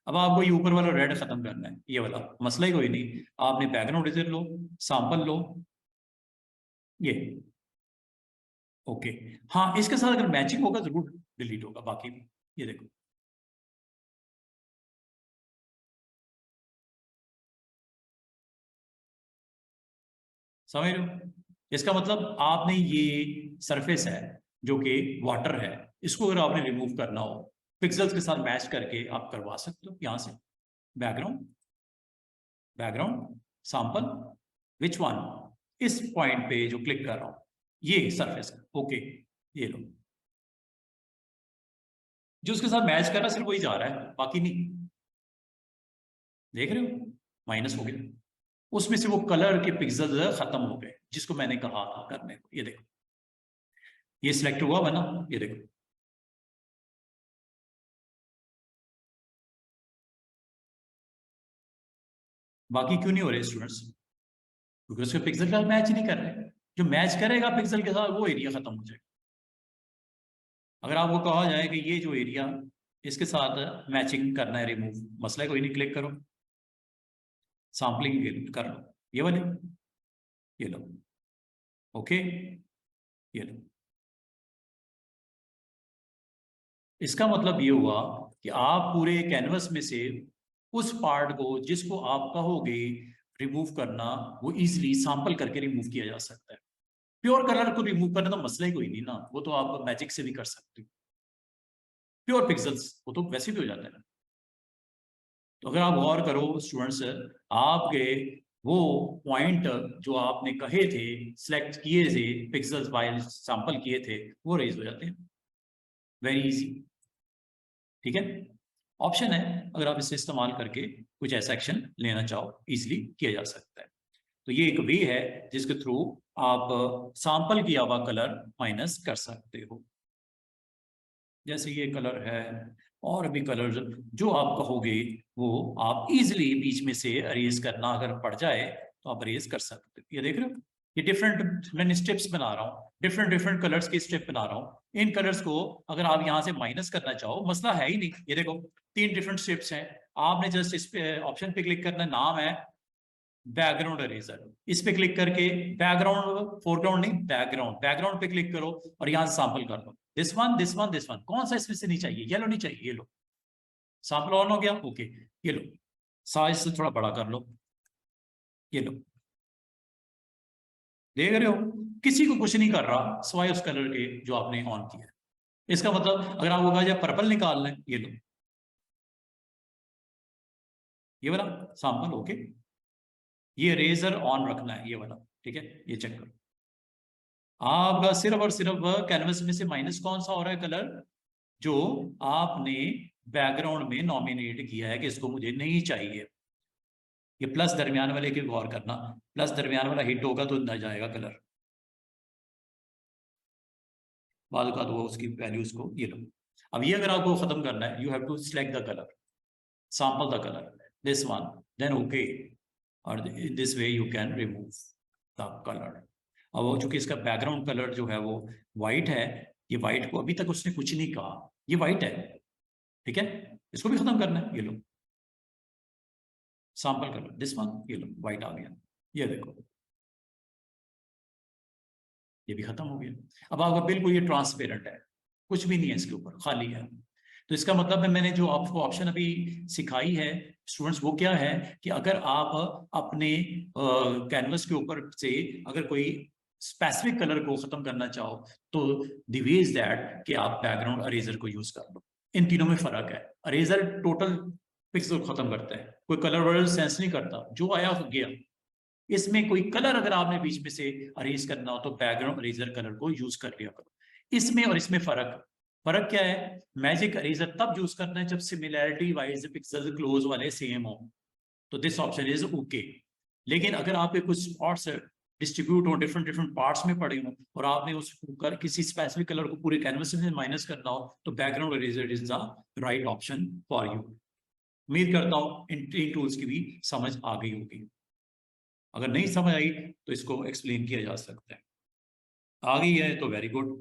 अब आपको ये ऊपर वाला रेड खत्म करना है, ये वाला मसला ही कोई नहीं, आपने बैकग्राउंड इरेजर लो, सैंपल लो, ये ओके। हाँ, इसके साथ अगर मैचिंग होगा जरूर डिलीट होगा, बाकी ये देखो समझ रहे हो। इसका मतलब आपने ये सरफेस है जो कि वाटर है, इसको अगर आपने रिमूव करना हो पिक्सल्स के साथ मैच करके आप करवा सकते हो। यहां से background, background sample, which one, इस पॉइंट पे जो क्लिक कर रहा हूं ये सरफेस, ओके, ये लो, जो उसके साथ मैच कर रहा है सिर्फ वही जा रहा है, बाकी नहीं, देख रहे हो, माइनस हो गया, उसमें से वो कलर के पिक्सल खत्म हो गए जिसको मैंने कहा था करने को। ये देखो ये सिलेक्ट हुआ बना, ये देखो बाकी क्यों नहीं हो रहे स्टूडेंट्स, क्योंकि उसके पिक्सल का मैच नहीं कर रहे। जो मैच करेगा पिक्सल के साथ वो एरिया खत्म हो जाएगा। अगर आपको कहा जाए कि ये जो एरिया इसके साथ मैचिंग करना है, रिमूव, मसला कोई नहीं, क्लिक करो, सैम्पलिंग कर लो, ये वाले, ये लो, ओके, ये लो। इसका मतलब ये हुआ कि आप पूरे कैनवस में से उस पार्ट को जिसको आप कहोगे रिमूव करना, वो इजीली सैंपल करके रिमूव किया जा सकता है। प्योर कलर को रिमूव करना तो मसला ही कोई नहीं ना, वो तो आप मैजिक से भी कर सकते हो। प्योर पिक्सल्स वो तो वैसे भी हो जाता है ना। तो अगर आप गौर करो स्टूडेंट्स, आपके वो पॉइंट जो आपने कहे थे, सिलेक्ट किए थे, पिक्सल्स बाय सैंपल किए थे, वो रेज हो जाते हैं, वेरी इजी, ठीक है। ऑप्शन है, अगर आप इसे इस्तेमाल करके कुछ ऐसा एक्शन लेना चाहो इजीली किया जा सकता है। तो ये एक वे है जिसके थ्रू आप सैंपल किया हुआ कलर माइनस कर सकते हो। जैसे ये कलर है और भी कलर जो आप कहोगे वो आप इजीली बीच में से अरेज करना अगर पड़ जाए तो आप अरेज कर सकते हो। ये देख रहे हो, ये डिफरेंट मैंने स्टेप्स बना रहा हूँ, डिफरेंट डिफरेंट कलर्स के स्टेप बना रहा हूँ। इन कलर्स को अगर आप यहाँ से माइनस करना चाहो मसला है ही नहीं। ये देखो 3 डिफरेंट स्टेप्स हैं, आपने जस्ट इस पे ऑप्शन पे क्लिक करना, नाम है बैकग्राउंड अरेजर, इस पे क्लिक करके बैकग्राउंड, फोरग्राउंड नहीं बैकग्राउंड, बैकग्राउंड पे क्लिक करो और यहां से सैंपल कर दो। This one this one this one, कौन सा इसमें से नहीं चाहिए? येलो नहीं चाहिए, ये लो, सैंपल ऑन हो गया। ओके, ये लो, साइज से थोड़ा बड़ा कर लो, ये लो, देख रहे हो किसी को कुछ नहीं कर रहा सिवाय उस कलर के जो आपने ऑन किया है। इसका मतलब अगर आपको कहा जाए पर्पल निकालना है, ये लो, ये वाला सैंपल। ओके, ये रेजर ऑन रखना है, ये वाला, ठीक है, ये चेक करो। आपका सिर्फ और सिर्फ कैनवस में से माइनस कौन सा हो रहा है? कलर जो आपने बैकग्राउंड में नॉमिनेट किया है कि इसको मुझे नहीं चाहिए। ये प्लस दरमियान वाले की गौर करना, प्लस दरमियान वाला हिट होगा तो अंदर जाएगा कलर, बाद का तो वो उसकी वैल्यूज को ये लो। अब ये अगर आपको खत्म करना है, you have to select the colour, sample the colour, this one, then okay, और this way you can remove the colour. अब वो चूंकि इसका बैकग्राउंड कलर जो है वो वाइट है, ये वाइट को अभी तक उसने कुछ नहीं कहा, ये वाइट है, ठीक है, इसको भी खत्म करना है। ये लो सैंपल कलर, दिस वन, ये लो वाइट आ गया, ये देखो ये भी खत्म हो गया। अब आपका बिल्कुल ये ट्रांसपेरेंट है, कुछ भी नहीं है इसके ऊपर, खाली है। तो इसका मतलब है मैंने जो आपको ऑप्शन अभी सिखाई है स्टूडेंट्स, वो क्या है कि अगर आप अपने कैनवस के ऊपर से अगर कोई स्पेसिफिक कलर को खत्म करना चाहो तो द वे इज दैट कि आप बैकग्राउंड अरेजर को यूज कर लो। इन तीनों में फर्क है, अरेजर टोटल पिक्सल खत्म करता है, कोई कलर वर्ड सेंस नहीं करता, जो आया हो गया। इसमें कोई कलर अगर आपने बीच में से अरेज करना हो तो बैकग्राउंड अरेजर कलर को यूज कर लिया करो। इसमें और इसमें फर्क फर्क क्या है? मैजिक अरेजर तब यूज करना है जब सिमिलैरिटी वाइज पिक्सल क्लोज वाले सेम हो, तो दिस ऑप्शन इज ओके। लेकिन अगर आपके कुछ स्पॉट्स डिस्ट्रीब्यूट हो, डिफरेंट डिफरेंट पार्ट्स में पड़े हो और आपने उस किसी स्पेसिफिक कलर को पूरे कैनवस में माइनस करना हो तो background eraser is the right option for you. उम्मीद करता हूँ इन टूल्स की भी समझ आ गई होगी। अगर नहीं समझ आई तो इसको एक्सप्लेन किया जा सकता है, आ गई है तो वेरी गुड।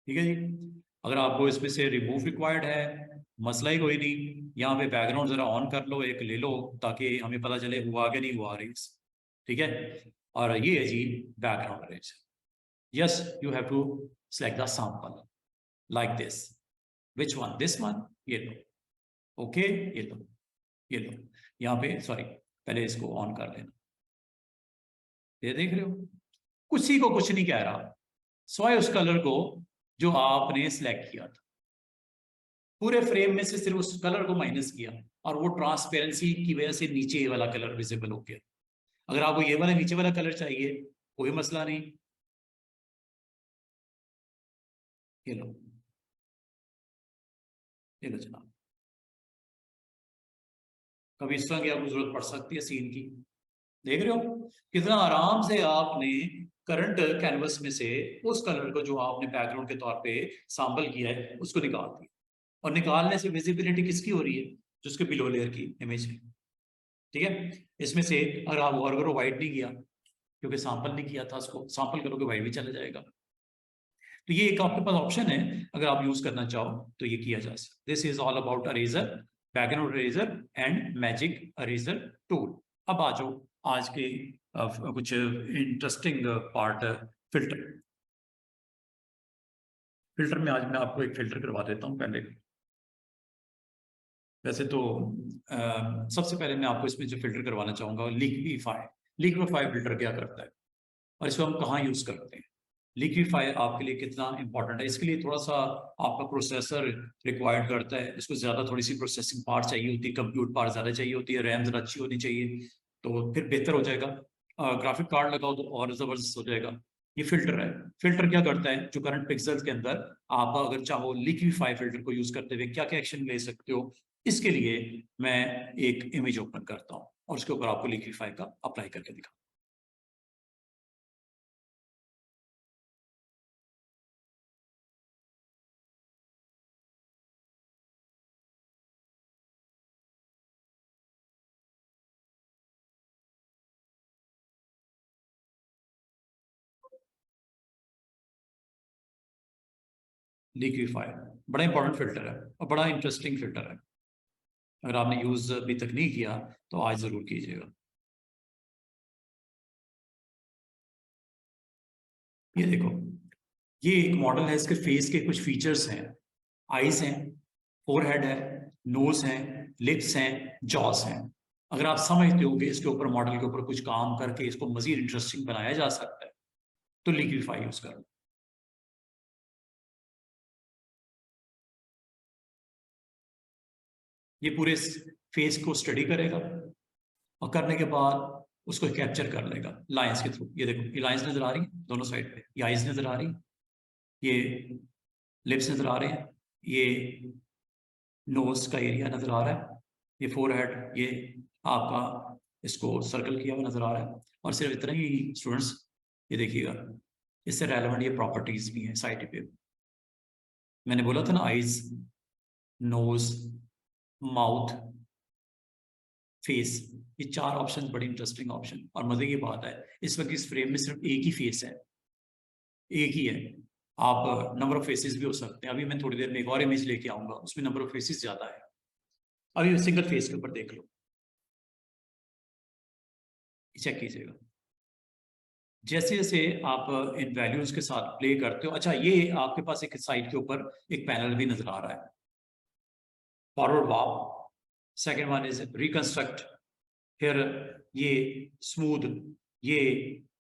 ठीक है जी, अगर आपको इसमें से रिमूव रिक्वायर्ड है मसला ही कोई नहीं, यहाँ पे बैकग्राउंड जरा ऑन कर लो, एक ले लो ताकि हमें पता चले हुआ कि नहीं हुआ रेस। ठीक है, और ये है जी background erase. Yes, you have to select the sample like this, which one, this one, ये लो, ओके, ये लो, ये लो, यहाँ पे सॉरी पहले इसको ऑन कर लेना। ये देख रहे हो किसी को कुछ नहीं कह रहा सिवाय उस कलर को जो आपने सिलेक्ट किया था। पूरे फ्रेम में से सिर्फ उस कलर को माइनस किया और वो ट्रांसपेरेंसी की वजह से नीचे ये वाला कलर विजिबल हो गया। अगर आपको ये वाला नीचे वाला कलर चाहिए कोई मसला नहीं, ये लो, ये लो जनाब, कभी इस तरह की आपको जरूरत पड़ सकती है सीन की। देख रहे हो कितना आराम से आपने करंट कैनवस में से उस कलर को जो आपने बैकग्राउंड के तौर पे सैंपल किया है उसको निकाल दिया, और निकालने से विजिबिलिटी किसकी हो रही है? जो उसके बिलो लेयर की इमेज में। ठीक है, इसमें से अगर आप गौर करो व्हाइट नहीं किया क्योंकि सैंपल नहीं किया था, उसको सैंपल करोगे व्हाइट भी चला जाएगा। तो ये एक आपके पास ऑप्शन है, अगर आप यूज करना चाहो तो ये किया जा सकता। This is all about eraser, background eraser and magic eraser tool. अब आ जाओ आज के कुछ इंटरेस्टिंग पार्ट, फिल्टर। फिल्टर में आज मैं आपको एक फिल्टर करवा देता हूँ पहले। वैसे तो सबसे पहले मैं आपको इसमें जो फिल्टर करवाना चाहूंगा लिक्विफाई। लिक्विफाई फिल्टर क्या करता है और इसको हम कहाँ यूज करते हैं? लिक्विफाई आपके लिए कितना इंपॉर्टेंट है, इसके लिए थोड़ा सा आपका प्रोसेसर रिक्वायर्ड करता है, इसको ज्यादा थोड़ी सी प्रोसेसिंग पावर चाहिए होती है, कंप्यूट पावर ज्यादा चाहिए होती है, रैम जरा अच्छी होनी चाहिए, तो फिर बेहतर हो जाएगा। ग्राफिक कार्ड लगाओ तो और जबरदस्त हो जाएगा। ये फिल्टर है। फिल्टर क्या करता है, जो करंट पिक्सल्स के अंदर आप अगर चाहो लिक्विफाई फिल्टर को यूज करते हुए क्या क्या एक्शन ले सकते हो, इसके लिए मैं एक इमेज ओपन करता हूं और उसके ऊपर आपको लिक्विफाई का अप्लाई करके दिखा। लिक्विफाई बड़ा इंपॉर्टेंट फिल्टर है और बड़ा इंटरेस्टिंग फिल्टर है। अगर आपने यूज अभी तक नहीं किया तो आज जरूर कीजिएगा। ये देखो, ये एक मॉडल है, इसके फेस के कुछ फीचर्स हैं। आईज हैं, फोरहेड है, नोज है, लिप्स हैं, जॉस हैं। अगर आप समझते हो कि इसके ऊपर मॉडल के ऊपर कुछ काम करके इसको मजीद इंटरेस्टिंग बनाया जा सकता है तो लिक्विफाई यूज करो। ये पूरे फेस को स्टडी करेगा और करने के बाद उसको कैप्चर कर लेगा लाइंस के थ्रू। ये देखो, ये लाइंस नजर आ रही है दोनों साइड पे, ये आईज नजर आ रही है, ये लिप्स नजर आ रहे हैं, ये नोज का एरिया नजर आ रहा है, ये फोरहेड, ये आपका इसको सर्कल किया हुआ नजर आ रहा है। और सिर्फ इतना ही स्टूडेंट्स, ये देखिएगा, इससे रेलेवेंट ये प्रॉपर्टीज भी हैं साइड पे। मैंने बोला था ना, आईज, नोज, माउथ, फेस, ये चार ऑप्शन बड़ी इंटरेस्टिंग ऑप्शन। और मजे की बात है, इस वक्त इस फ्रेम में सिर्फ एक ही फेस है, एक ही है। आप नंबर ऑफ फेसेस भी हो सकते हैं। अभी मैं थोड़ी देर में एक और इमेज लेके आऊंगा, उसमें नंबर ऑफ फेसेस ज्यादा है। अभी सिंगल फेस के ऊपर देख लो, चेक कीजिएगा। जैसे जैसे आप इन वैल्यूज के साथ प्ले करते हो, अच्छा ये आपके पास एक साइड के ऊपर एक पैनल भी नजर आ रहा है, forward warp, second one is reconstruct, फिर ये स्मूथ, ये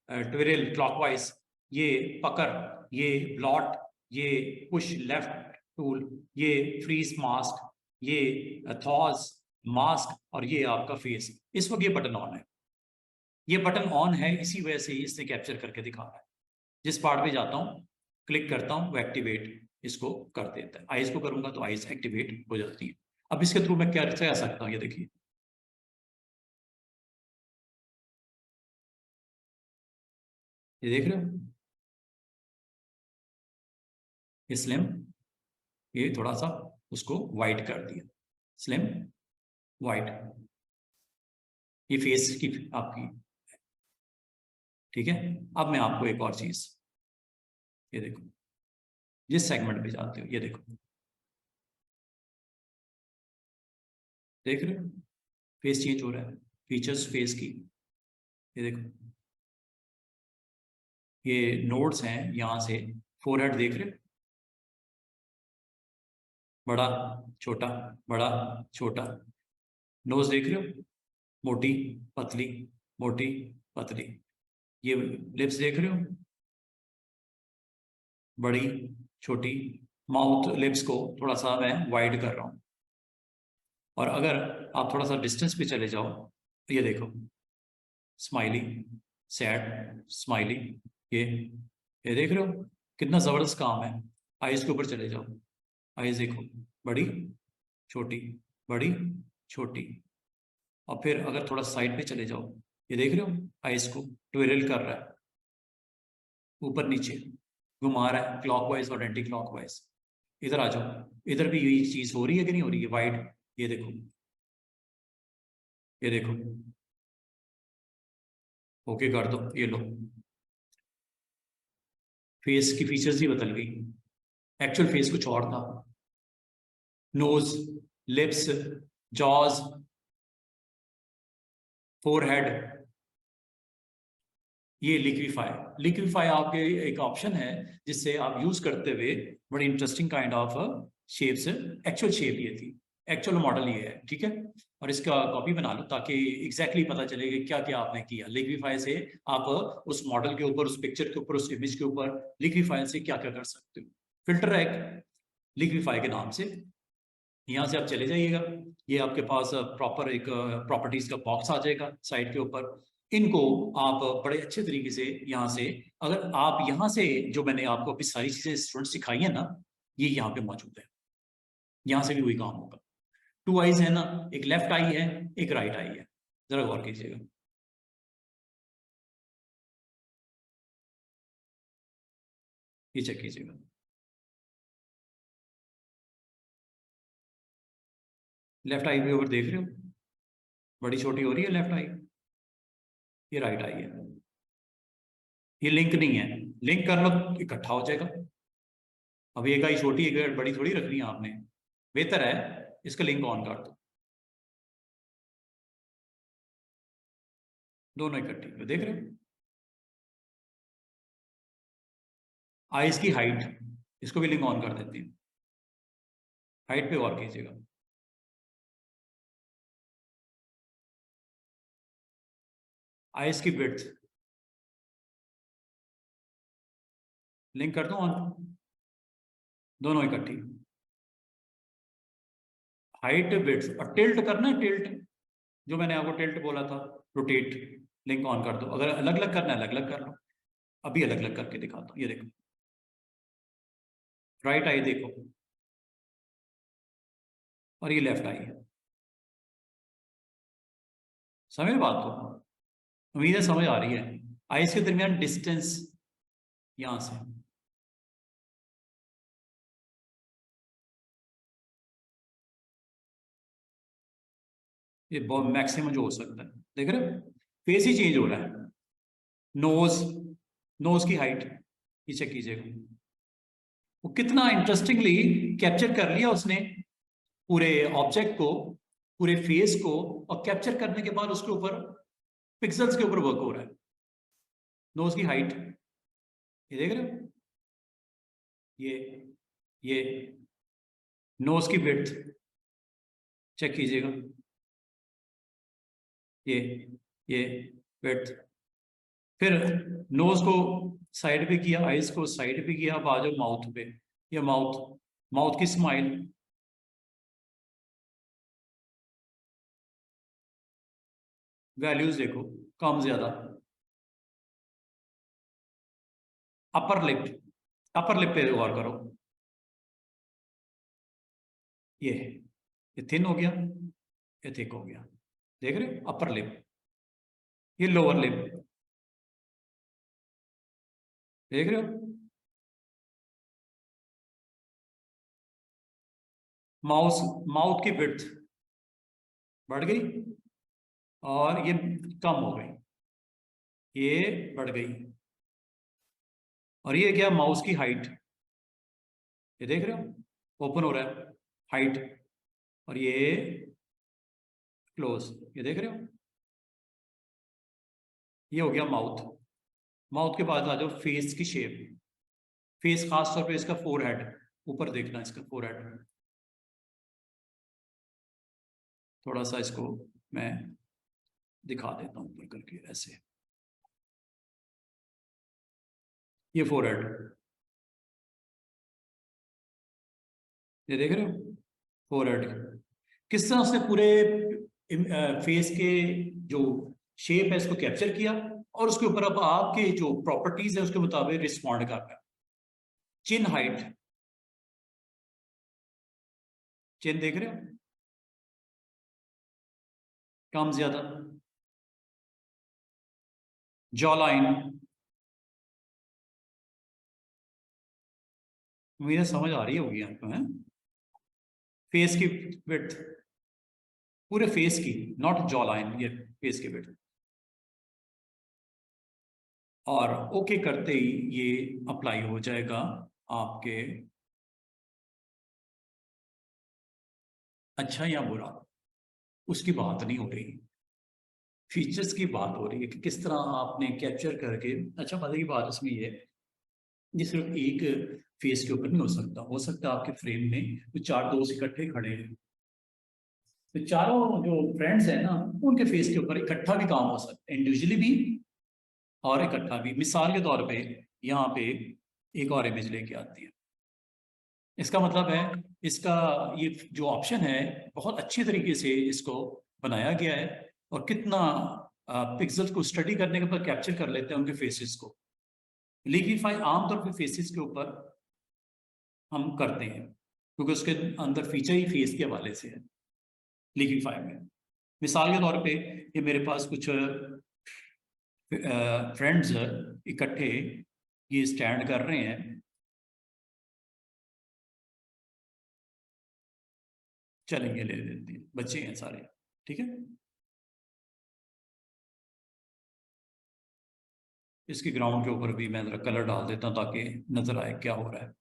ट्विरल क्लॉकवाइज, ये पकड़, ये ब्लॉट, ये पुश लेफ्ट टूल, ये फ्रीज मास्क, ये थॉज मास्क, और ये आपका फेस। इस वक्त ये बटन ऑन है, ये बटन ऑन है, इसी वजह से इसने कैप्चर करके दिखा रहा है। जिस पार्ट पे जाता हूँ, क्लिक करता हूँ, वो एक्टिवेट इसको कर देता है। आइज को करूंगा तो आइज एक्टिवेट हो जाती है। अब इसके थ्रू मैं क्या कर सकता हूँ, ये देखिए, ये देख रहे हो, ये स्लिम, ये थोड़ा सा उसको वाइट कर दिया, स्लिम वाइट, ये फेस की आपकी, ठीक है। अब मैं आपको एक और चीज, ये देखो, जिस सेगमेंट पे जाते हो, ये देखो, देख रहे हो फेस चेंज हो रहा है, फीचर्स फेस की, ये देखो, ये नोड्स हैं यहां से, फोरहेड देख रहे हो, बड़ा छोटा, बड़ा छोटा, नोज देख रहे हो, मोटी पतली, मोटी पतली, ये लिप्स देख रहे हो, बड़ी छोटी, माउथ लिप्स को थोड़ा सा मैं वाइड कर रहा हूं। और अगर आप थोड़ा सा डिस्टेंस पे चले जाओ तो ये देखो, स्माइली, सैड, स्माइली, ये देख रहे हो कितना जबरदस्त काम है। आईज के ऊपर चले जाओ, आईज देखो, बड़ी छोटी, बड़ी छोटी। और फिर अगर थोड़ा साइड पे चले जाओ, ये देख रहे हो आईज को ट्विरल कर रहा है, ऊपर नीचे घुमा रहा है, क्लॉकवाइज और एंटी क्लॉकवाइज। इधर आ जाओ, इधर भी यही चीज हो रही है कि नहीं हो रही है, वाइड, ये देखो, ये देखो, ओके कर दो, ये लो, फेस की फीचर्स ही बदल गई, एक्चुअल फेस कुछ और था। नोज, लिप्स, जॉज, फोरहेड, ये लिक्विफाई। लिक्विफाई आपके एक ऑप्शन है जिससे आप यूज करते हुए बड़ी interesting kind of shapes, actual shape ये थी, एक्चुअल मॉडल ये है, ठीक है। और इसका कॉपी बना लो ताकि एग्जैक्टली पता चले कि क्या क्या आपने किया। लिक्विफाई से आप उस मॉडल के ऊपर, उस पिक्चर के ऊपर, उस इमेज के ऊपर लिक्विफाई से क्या क्या कर सकते हो। फिल्टर है लिक्विफाई के नाम से, यहाँ से आप चले जाइएगा, ये आपके पास प्रॉपर एक प्रॉपर्टीज का बॉक्स आ जाएगा साइड के ऊपर। इनको आप बड़े अच्छे तरीके से यहाँ से, अगर आप यहाँ से जो मैंने आपको अभी सारी चीजें स्टूडेंट सिखाई है ना, ये यहाँ पे मौजूद है, यहाँ से भी वही काम होगा। 2 आईज है ना, एक लेफ्ट आई है, एक राइट आई है, जरा गौर कीजिएगा। ये चेक कीजिएगा, लेफ्ट आई भी ऊपर देख रहे हो, बड़ी छोटी हो रही है लेफ्ट आई, ये राइट आई है। ये लिंक नहीं है, लिंक कर लो तो इकट्ठा हो जाएगा। अब एक आई छोटी एक बड़ी थोड़ी रखनी है आपने, बेहतर है इसका लिंक ऑन कर दो, दोनों इकट्ठी देख रहे हो। आइस की हाइट, इसको भी लिंक ऑन कर देती है, हाइट पे गौर कीजिएगा। आइस की विड्थ लिंक कर दो ऑन, दोनों इकट्ठी। हाइट विड्थ और टिल्ट करना है, टिल्ट जो मैंने आपको टिल्ट बोला था, रोटेट, लिंक ऑन कर दो। अगर अलग अलग करना है अलग अलग कर लो, अभी अलग अलग करके दिखाता हूँ। ये देखो राइट आई देखो, और ये लेफ्ट आई है, समझ बात को, उम्मीद है समझ आ रही है। आइस के दरमियान डिस्टेंस यहां से, ये बहुत मैक्सिमम जो हो सकता है, देख रहे हो फेस ही चेंज हो रहा है। नोज, नोज की हाइट ये चेक कीजिएगा, वो कितना इंटरेस्टिंगली कैप्चर कर लिया उसने पूरे ऑब्जेक्ट को, पूरे फेस को, और कैप्चर करने के बाद उसके ऊपर पिक्सल्स के ऊपर वर्क हो रहा है। नोज की हाइट ये देख रहे हो, ये नोज की विड्थ चेक कीजिएगा, ये ये विड्थ। फिर नोज को साइड पे किया, आइज को साइड पे किया, अब आ जाओ माउथ पे, ये माउथ, माउथ की स्माइल, वैल्यूज देखो कम ज्यादा। अपर लिप, अपर लिप पे गौर करो, ये थिन हो गया, ये थिक हो गया, देख रहे हो अपर लिप, ये लोअर लिप देख रहे हो। माउस, माउथ की विड्थ बढ़ गई और ये कम हो गई, ये बढ़ गई, और ये क्या माउस की हाइट, ये देख रहे हो ओपन हो रहा है हाइट, और ये क्लोज, ये देख रहे हो। ये हो गया माउथ। माउथ के बाद आ जाओ फेस की शेप, फेस खास तौर पे इसका फोरहेड, ऊपर देखना इसका फोरहेड, थोड़ा सा इसको मैं दिखा देता हूं ऊपर करके ऐसे, ये फोरहेड, ये देख रहे हो फोरहेड, किस तरह उसने पूरे फेस के जो शेप है इसको कैप्चर किया, और उसके ऊपर अब आपके जो प्रॉपर्टीज है उसके मुताबिक रिस्पॉन्ड कर रहा है। चिन हाइट, चिन देख रहे हो कम ज्यादा, जॉ लाइन, मुझे समझ आ रही होगी आपको है। फेस की विड्थ, पूरे फेस की, नॉट जॉ लाइन, ये फेस की विड्थ, और ओके करते ही ये अप्लाई हो जाएगा आपके, अच्छा या बुरा उसकी बात नहीं हो रही, फीचर्स की बात हो रही है कि किस तरह आपने कैप्चर करके। अच्छा मजे की बात इसमें ये है, ये सिर्फ एक फेस के ऊपर नहीं हो सकता आपके फ्रेम में तो 4 दोस्त इकट्ठे खड़े हैं, तो चारों जो फ्रेंड्स हैं ना उनके फेस के ऊपर इकट्ठा भी काम हो सकता है, इंडिविजुअली भी और इकट्ठा भी। मिसाल के तौर पे यहाँ पे एक और इमेज लेके आती है, इसका मतलब है इसका ये जो ऑप्शन है बहुत अच्छी तरीके से इसको बनाया गया है, और कितना पिक्सल्स को स्टडी करने के बाद कैप्चर कर लेते हैं उनके फेसेस को। लिक्विफाई आमतौर पे फेसेस के ऊपर हम करते हैं क्योंकि उसके अंदर फीचर ही फेस के हवाले से है लिक्विफाई में। मिसाल के तौर पे ये मेरे पास कुछ फ्रेंड्स इकट्ठे ये स्टैंड कर रहे हैं, चलेंगे ले लेते हैं, बच्चे हैं सारे, ठीक है। इसके ग्राउंड के ऊपर भी मैं जरा कलर डाल देता हूँ ताकि नजर आए क्या हो रहा है।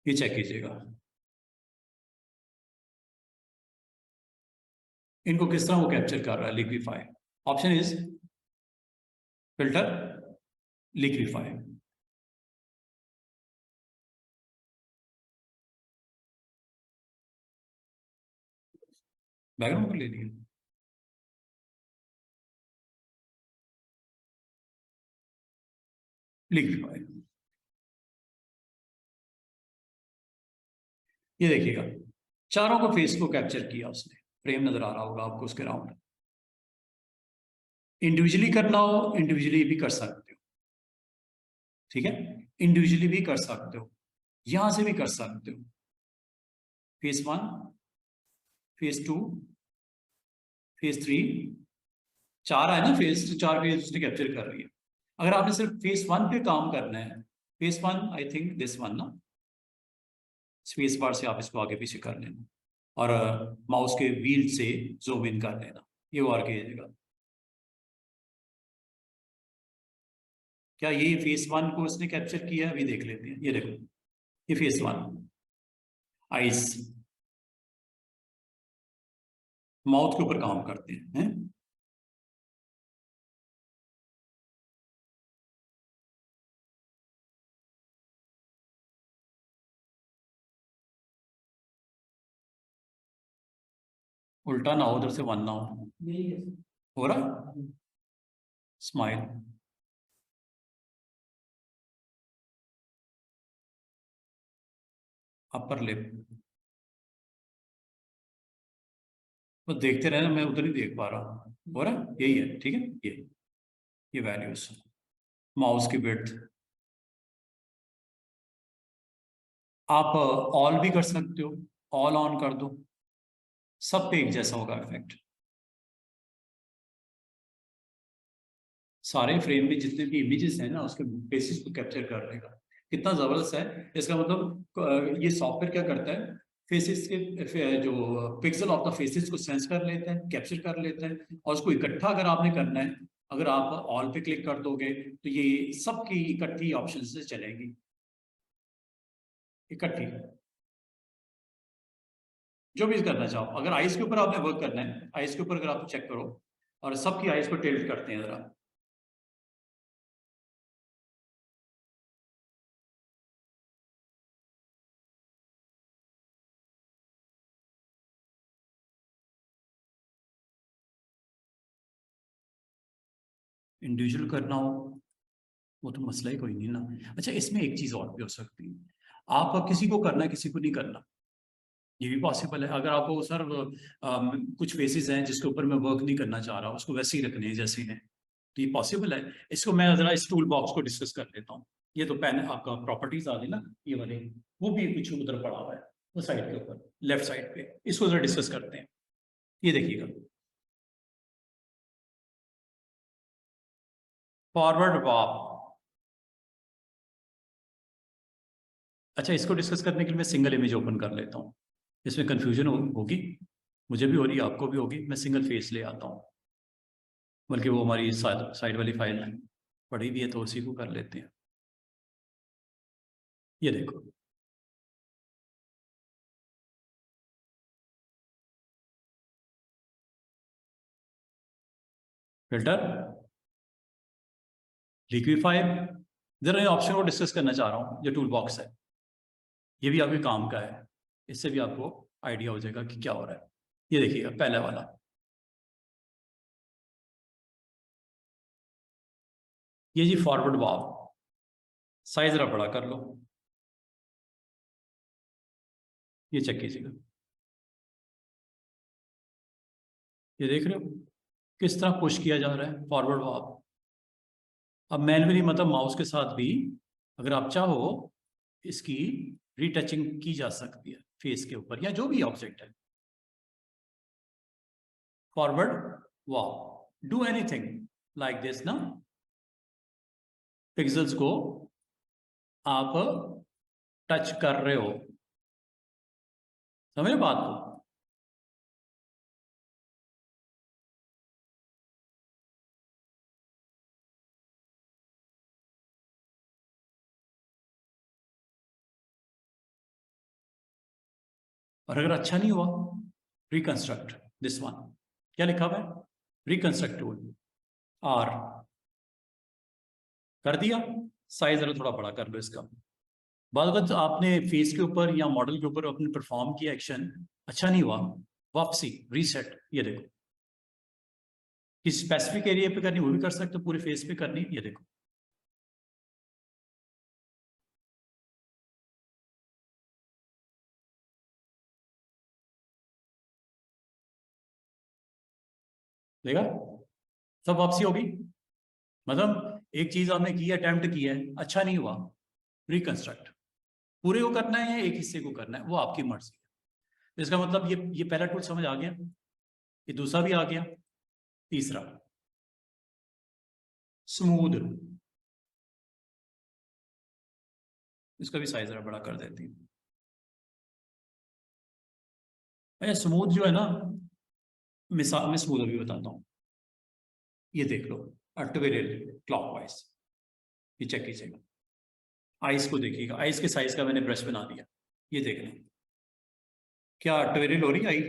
ये चेक कीजिएगा इनको किस तरह वो कैप्चर कर रहा है liquefy. Option is filter, liquefy. Background पर ले लिया, लिक्विफाई। ये देखिएगा चारों को फेस को कैप्चर किया उसने, फ्रेम नजर आ रहा होगा आपको उसके राउंड। इंडिविजुअली करना हो इंडिविजुअली भी कर सकते हो, ठीक है, इंडिविजुअली भी कर सकते हो, यहां से भी कर सकते हो। फेस 1, फेस 2, फेस 3, चार है ना फेस, चार फेस उसने कैप्चर कर रही है। अगर आपने सिर्फ फेस 1 पे काम करना है, face 1 I think this one ना, स्पेस बार से आप इसको आगे पीछे कर लेना और माउस के व्हील से जूम इन कर लेना, ये और कीजिएगा। क्या ये फेस 1 को उसने कैप्चर किया है? अभी देख लेते हैं, ये देखो ये फेस 1 आइस, माउथ के ऊपर काम करते हैं। उल्टा ना हो, उधर से 1 ना हो रहा, स्माइल, अपर लिप, तो देखते रहना, मैं उधर ही देख पा रहा हूँ, हो रहा है, यही है, ठीक है। ये वैल्यूज माउस की विड्थ आप ऑल भी कर सकते हो, ऑल ऑन कर दो, सब पे एक जैसा होगा इफेक्ट। सारे फ्रेम में जितने भी इमेजेस हैं ना उसके बेसिस को कैप्चर कर लेगा। कितना जबरदस्त है, इसका मतलब ये सॉफ्टवेयर क्या करता है, फेसेस के जो पिक्सल ऑफ द फेसेस को सेंस कर लेता है, कैप्चर कर लेता है, और उसको इकट्ठा अगर आपने करना है, अगर आप ऑल पे क्लिक कर दोगे तो ये सबकी इकट्ठी ऑप्शन से चलेगी, इकट्ठी जो भी करना चाहो। अगर आइस के ऊपर आपने वर्क करना है, आइस के ऊपर अगर आप चेक करो और सबकी आइस को टिल्ट करते हैं जरा, इंडिविजुअल करना हो वो तो मसला ही कोई नहीं ना। अच्छा इसमें एक चीज और भी हो सकती है, आप किसी को करना है किसी को नहीं करना, ये भी पॉसिबल है। अगर आपको सर कुछ फेसेस हैं जिसके ऊपर मैं वर्क नहीं करना चाह रहा, उसको वैसे ही रखने हैं जैसे हैं, तो ये पॉसिबल है। इसको मैं जरा इस टूल बॉक्स को डिस्कस कर लेता हूँ। ये तो पैन आपका प्रॉपर्टीज आ गई ना, ये वाले, वो भी कुछ उधर पड़ा हुआ है वो साइड के ऊपर लेफ्ट साइड पे, इसको जरा डिस्कस करते हैं। ये देखिएगा फॉरवर्ड वॉप। अच्छा इसको डिस्कस करने के लिए मैं सिंगल इमेज ओपन कर लेता हूँ, इसमें कंफ्यूजन होगी, मुझे भी हो रही है आपको भी होगी। मैं सिंगल फेस ले आता हूँ, बल्कि वो हमारी साइड वाली फाइल पड़ी भी है तो उसी को कर लेते हैं। ये देखो फिल्टर, लिक्विफाई, जरा ये ऑप्शन को डिस्कस करना चाह रहा हूँ। जो टूल बॉक्स है ये भी आपके काम का है, इससे भी आपको आइडिया हो जाएगा कि क्या हो रहा है। ये देखिएगा पहले वाला, ये जी फॉरवर्ड वाव, साइज जरा बड़ा कर लो, ये चेक कीजिएगा। ये देख रहे हो किस तरह पुश किया जा रहा है फॉरवर्ड वार्प। अब मैनुअली मतलब माउस के साथ भी अगर आप चाहो इसकी रीटचिंग की जा सकती है फेस के ऊपर या जो भी ऑब्जेक्ट है। Forward warp, do anything like this ना। पिक्सेल्स को आप टच कर रहे हो, समझ बात को। और अगर अच्छा नहीं हुआ, रिकंस्ट्रक्ट दिस वन, क्या लिखा हुआ है, रिकंस्ट्रक्ट टूल। और कर दिया, साइज जरा थोड़ा बड़ा कर लो इसका। बाद वक्त आपने फेस के ऊपर या मॉडल के ऊपर अपने परफॉर्म किया एक्शन, अच्छा नहीं हुआ, वापसी रीसेट। ये देखो किस स्पेसिफिक एरिया पे करनी वो भी कर सकते हो, पूरे फेस पे करनी, ये देखो। देखा, सब वापसी होगी। मतलब एक चीज आपने की, अटेम्प्ट किया है, अच्छा नहीं हुआ, रिकंस्ट्रक्ट। पूरे को करना है या एक हिस्से को करना है वो आपकी मर्जी है। इसका मतलब ये पहला टूल समझ आ गया, ये दूसरा भी आ गया, तीसरा स्मूथ। इसका भी साइज जरा बड़ा कर देती हूँ। अच्छा, स्मूथ जो है ना, मिसाल में स्मूथ अभी बताता हूँ। ये देख लो, अटवेरेल क्लॉकवाइज, ये चेक कीजिएगा। आइस को देखिएगा, आइस के साइज का मैंने ब्रश बना दिया, ये देख लें क्या अटवेरेल हो रही है आई।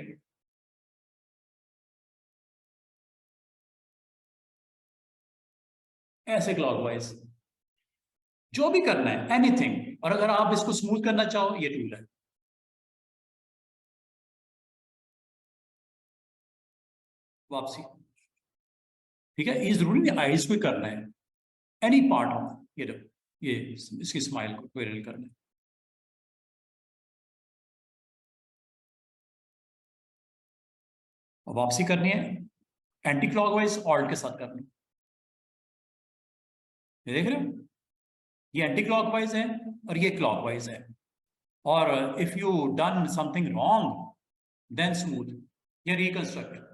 ऐसे क्लॉकवाइज जो भी करना है, एनीथिंग। और अगर आप इसको स्मूथ करना चाहो, ये टूल है, वापसी। ठीक है, ये जरूरी नहीं आइज को करना है, एनी पार्ट ऑफ, ये देखो ये इसकी स्माइल को क्वेरल करना है। और वापसी करनी है एंटी क्लॉकवाइज, ऑल्ट के साथ करनी है। ये देख रहे हो, ये एंटी क्लॉकवाइज है और ये क्लॉकवाइज है। और if you done something wrong then smooth या रिकंस्ट्रक्ट।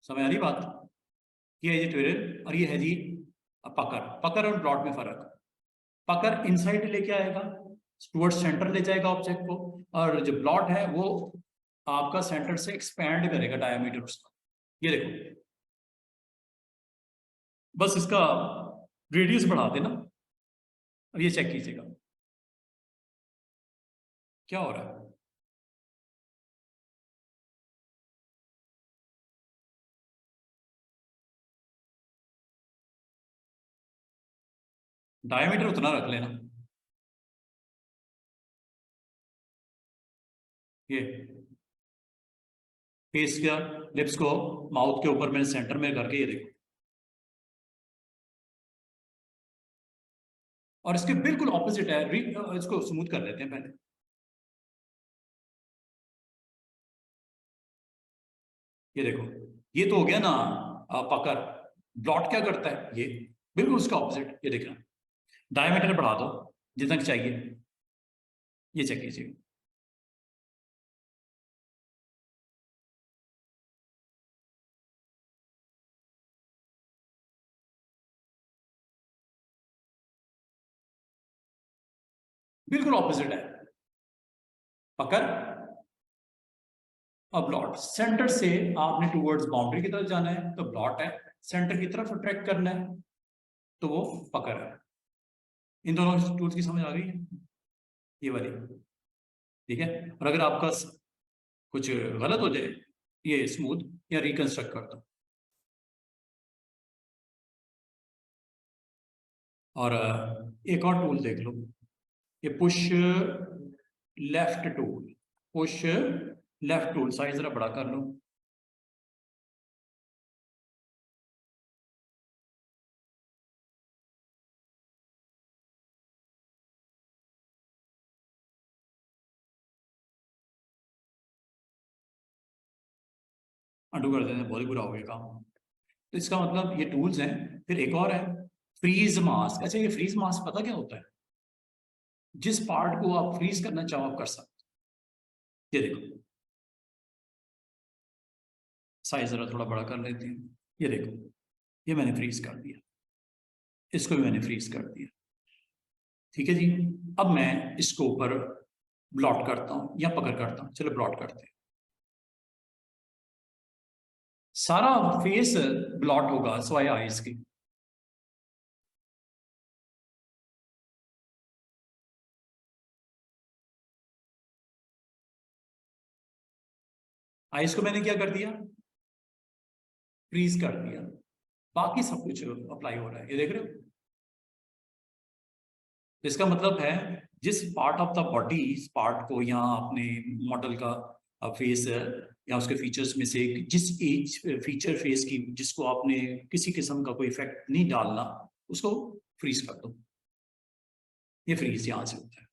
समझ आ रही बात। ये है जी ट्विरल और ये है जी पकड़। पकड़ और प्लॉट में फर्क, पकड़ इनसाइड लेके आएगा, टुवर्ड्स सेंटर ले जाएगा ऑब्जेक्ट को, और जो प्लॉट है वो आपका सेंटर से एक्सपैंड करेगा डायमीटर उसका। ये देखो, बस इसका रेडियस बढ़ा देना। अब ये चेक कीजिएगा क्या हो रहा है। डायमीटर उतना रख लेना। ये फेस का, लिप्स को माउथ के ऊपर मैंने सेंटर में करके, ये देखो। और इसके बिल्कुल ऑपोजिट है, इसको स्मूथ कर लेते हैं पहले। ये देखो, ये तो हो गया ना पकड़। ब्लॉट क्या करता है, ये बिल्कुल उसका ऑपोजिट, ये देखना। डायमीटर बढ़ा दो जितना चाहिए, ये चेक कीजिए। बिल्कुल ऑपोजिट है, पकड़ और ब्लॉट। सेंटर से आपने टूवर्ड्स बाउंड्री की तरफ जाना है तो ब्लॉट है, सेंटर की तरफ अट्रैक्ट करना है तो वो पकड़ है। इन दोनों टूल्स की समझ आ गई है, ये वाली। ठीक है, और अगर आपका कुछ गलत हो जाए, ये स्मूथ या रिकंस्ट्रक्ट कर दो। और एक और टूल देख लो, ये push left tool. Push left tool, size जरा बड़ा कर लो। अंडू कर देते हैं, बहुत ही बुरा हो गया काम। तो इसका मतलब ये टूल्स हैं। फिर एक और है फ्रीज मास्क। अच्छा, ये फ्रीज मास्क पता क्या होता है? जिस पार्ट को आप फ्रीज करना चाहो आप कर सकते। ये देखो, साइज जरा थोड़ा बड़ा कर लेते हैं। ये देखो, ये मैंने फ्रीज कर दिया, इसको भी मैंने फ्रीज कर दिया। ठीक है जी। अब मैं इसको ऊपर ब्लॉट करता हूं या पकड़ करता हूं। चलो ब्लॉट करते हैं। सारा फेस ब्लॉट होगा सिवाय आईज की। आईज को मैंने क्या कर दिया? फ्रीज कर दिया। बाकी सब कुछ अप्लाई हो रहा है, ये देख रहे हो। इसका मतलब है जिस पार्ट ऑफ द बॉडी, इस पार्ट को यहाँ अपने मॉडल का फेस या उसके फीचर्स में से जिस एज फीचर फेस की जिसको आपने किसी किस्म का कोई इफेक्ट नहीं डालना, उसको फ्रीज कर दो। ये फ्रीज यहां से होता है।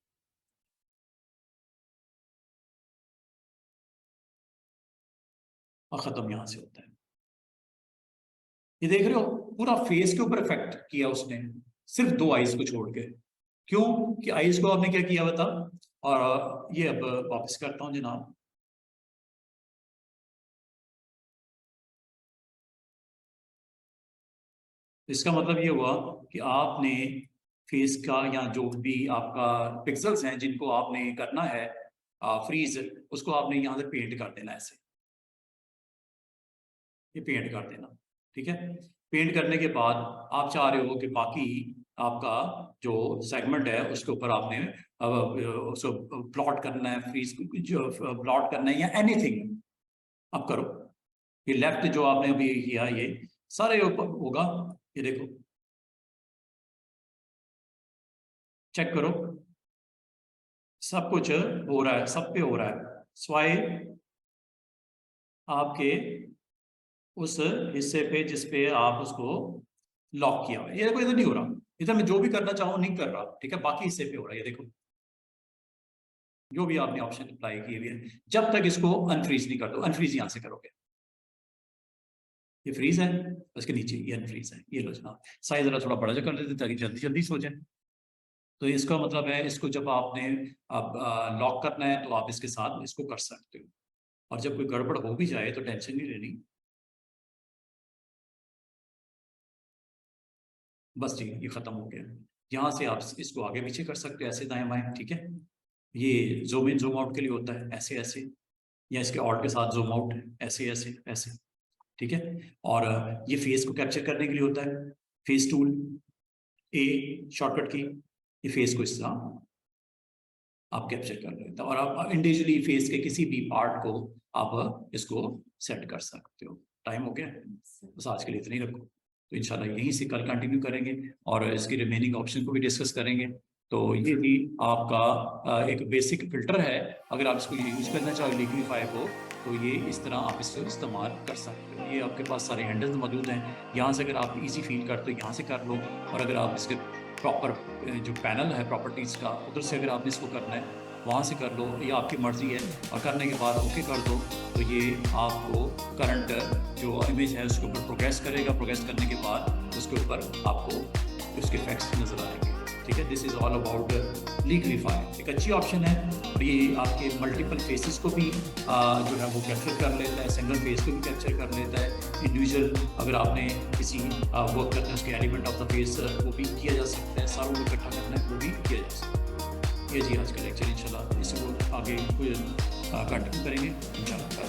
और खत्म यहां से होता है। ये देख रहे हो, पूरा फेस के ऊपर इफेक्ट किया उसने, सिर्फ दो आईज को छोड़ के। क्यों कि आईज को आपने क्या किया बता। और ये अब वापस करता हूं जनाब। इसका मतलब ये हुआ कि आपने फेस का या जो भी आपका पिक्सल्स हैं जिनको आपने करना है फ्रीज, उसको आपने यहाँ से पेंट कर देना ऐसे। ये पेंट कर देना, ठीक है। पेंट करने के बाद आप चाह रहे हो कि बाकी आपका जो सेगमेंट है उसके ऊपर आपने उसको प्लॉट करना है, फ्रीज जो प्लॉट करना है या एनीथिंग, अब करो। ये लेफ्ट जो आपने अभी किया ये सारे ऊपर होगा। ये देखो, चेक करो, सब कुछ हो रहा है, सब पे हो रहा है स्वाई आपके उस हिस्से पे जिस पे आप उसको लॉक किया हुआ है। ये देखो, इधर नहीं हो रहा, इधर मैं जो भी करना चाहूँ नहीं कर रहा, ठीक है। बाकी हिस्से पे हो रहा है, ये देखो जो भी आपने ऑप्शन अप्लाई किए हुए हैं। जब तक इसको अनफ्रीज नहीं कर दो, अनफ्रीज यहां से करोगे, ये फ्रीज है, उसके नीचे ये अनफ्रीज है। ये लो जनाब, साइज जरा थोड़ा बड़ा कर देते ताकि जल्दी जल्दी सो जाए। तो इसका मतलब है इसको जब आपने अब लॉक करना है तो आप इसके साथ इसको कर सकते हो, और जब कोई गड़बड़ हो भी जाए तो टेंशन नहीं लेनी। बस ठीक है, ये खत्म हो गया। यहाँ से आप इसको आगे पीछे कर सकते हो, ऐसे दाएं बाएं, ठीक है। ये जूम इन जूम आउट के लिए होता है, ऐसे ऐसे, या इसके ऑल्ट के साथ जूम आउट, ऐसे ऐसे ऐसे, ठीक है। और ये फेस को कैप्चर करने के लिए होता है, फेस टूल ए शॉर्टकट की। ये फेस को इस तरह आप कैप्चर कर रहे हैं और आप इंडिविजुअली फेस के किसी भी पार्ट को आप इसको सेट कर सकते हो। टाइम हो गया, बस आज के लिए इतना ही रखो। तो इंशाल्लाह यहीं से कल कंटिन्यू करेंगे और इसकी रिमेनिंग ऑप्शन को भी डिस्कस करेंगे। तो ये भी आपका एक बेसिक फिल्टर है। अगर आप इसको यूज करना चाहो लिक्विफाई को, तो ये इस तरह आप इसको इस्तेमाल कर सकते हो। ये आपके पास सारे हैंडल्स मौजूद हैं। यहाँ से अगर आप इजी फील करते हो यहाँ से कर लो, और अगर आप इसके प्रॉपर जो पैनल है प्रॉपर्टीज़ का, उधर से अगर आपने इसको करना है वहाँ से कर लो, ये आपकी मर्ज़ी है। और करने के बाद ओके कर दो, तो ये आपको करंट जो इमेज है उसके ऊपर प्रोग्रेस करेगा। प्रोग्रेस करने के बाद उसके ऊपर आपको उसके इफेक्ट्स नज़र आएंगे, ठीक है। This is all about liquefy. एक अच्छी ऑप्शन है और ये आपके मल्टीपल फेसेस को भी जो है वो कैप्चर कर लेता है, सिंगल फेस को भी कैप्चर कर लेता है। इंडिविजुअल अगर आपने किसी वर्क करना है उसके एलिमेंट ऑफ द फेस वो भी किया जा सकता है, सारों को इकट्ठा करना है वो भी किया जा सकता है। ये जी आज का लेक्चर, इंशाल्लाह इसको आगे कंटिन्यू करेंगे इंशाल्लाह।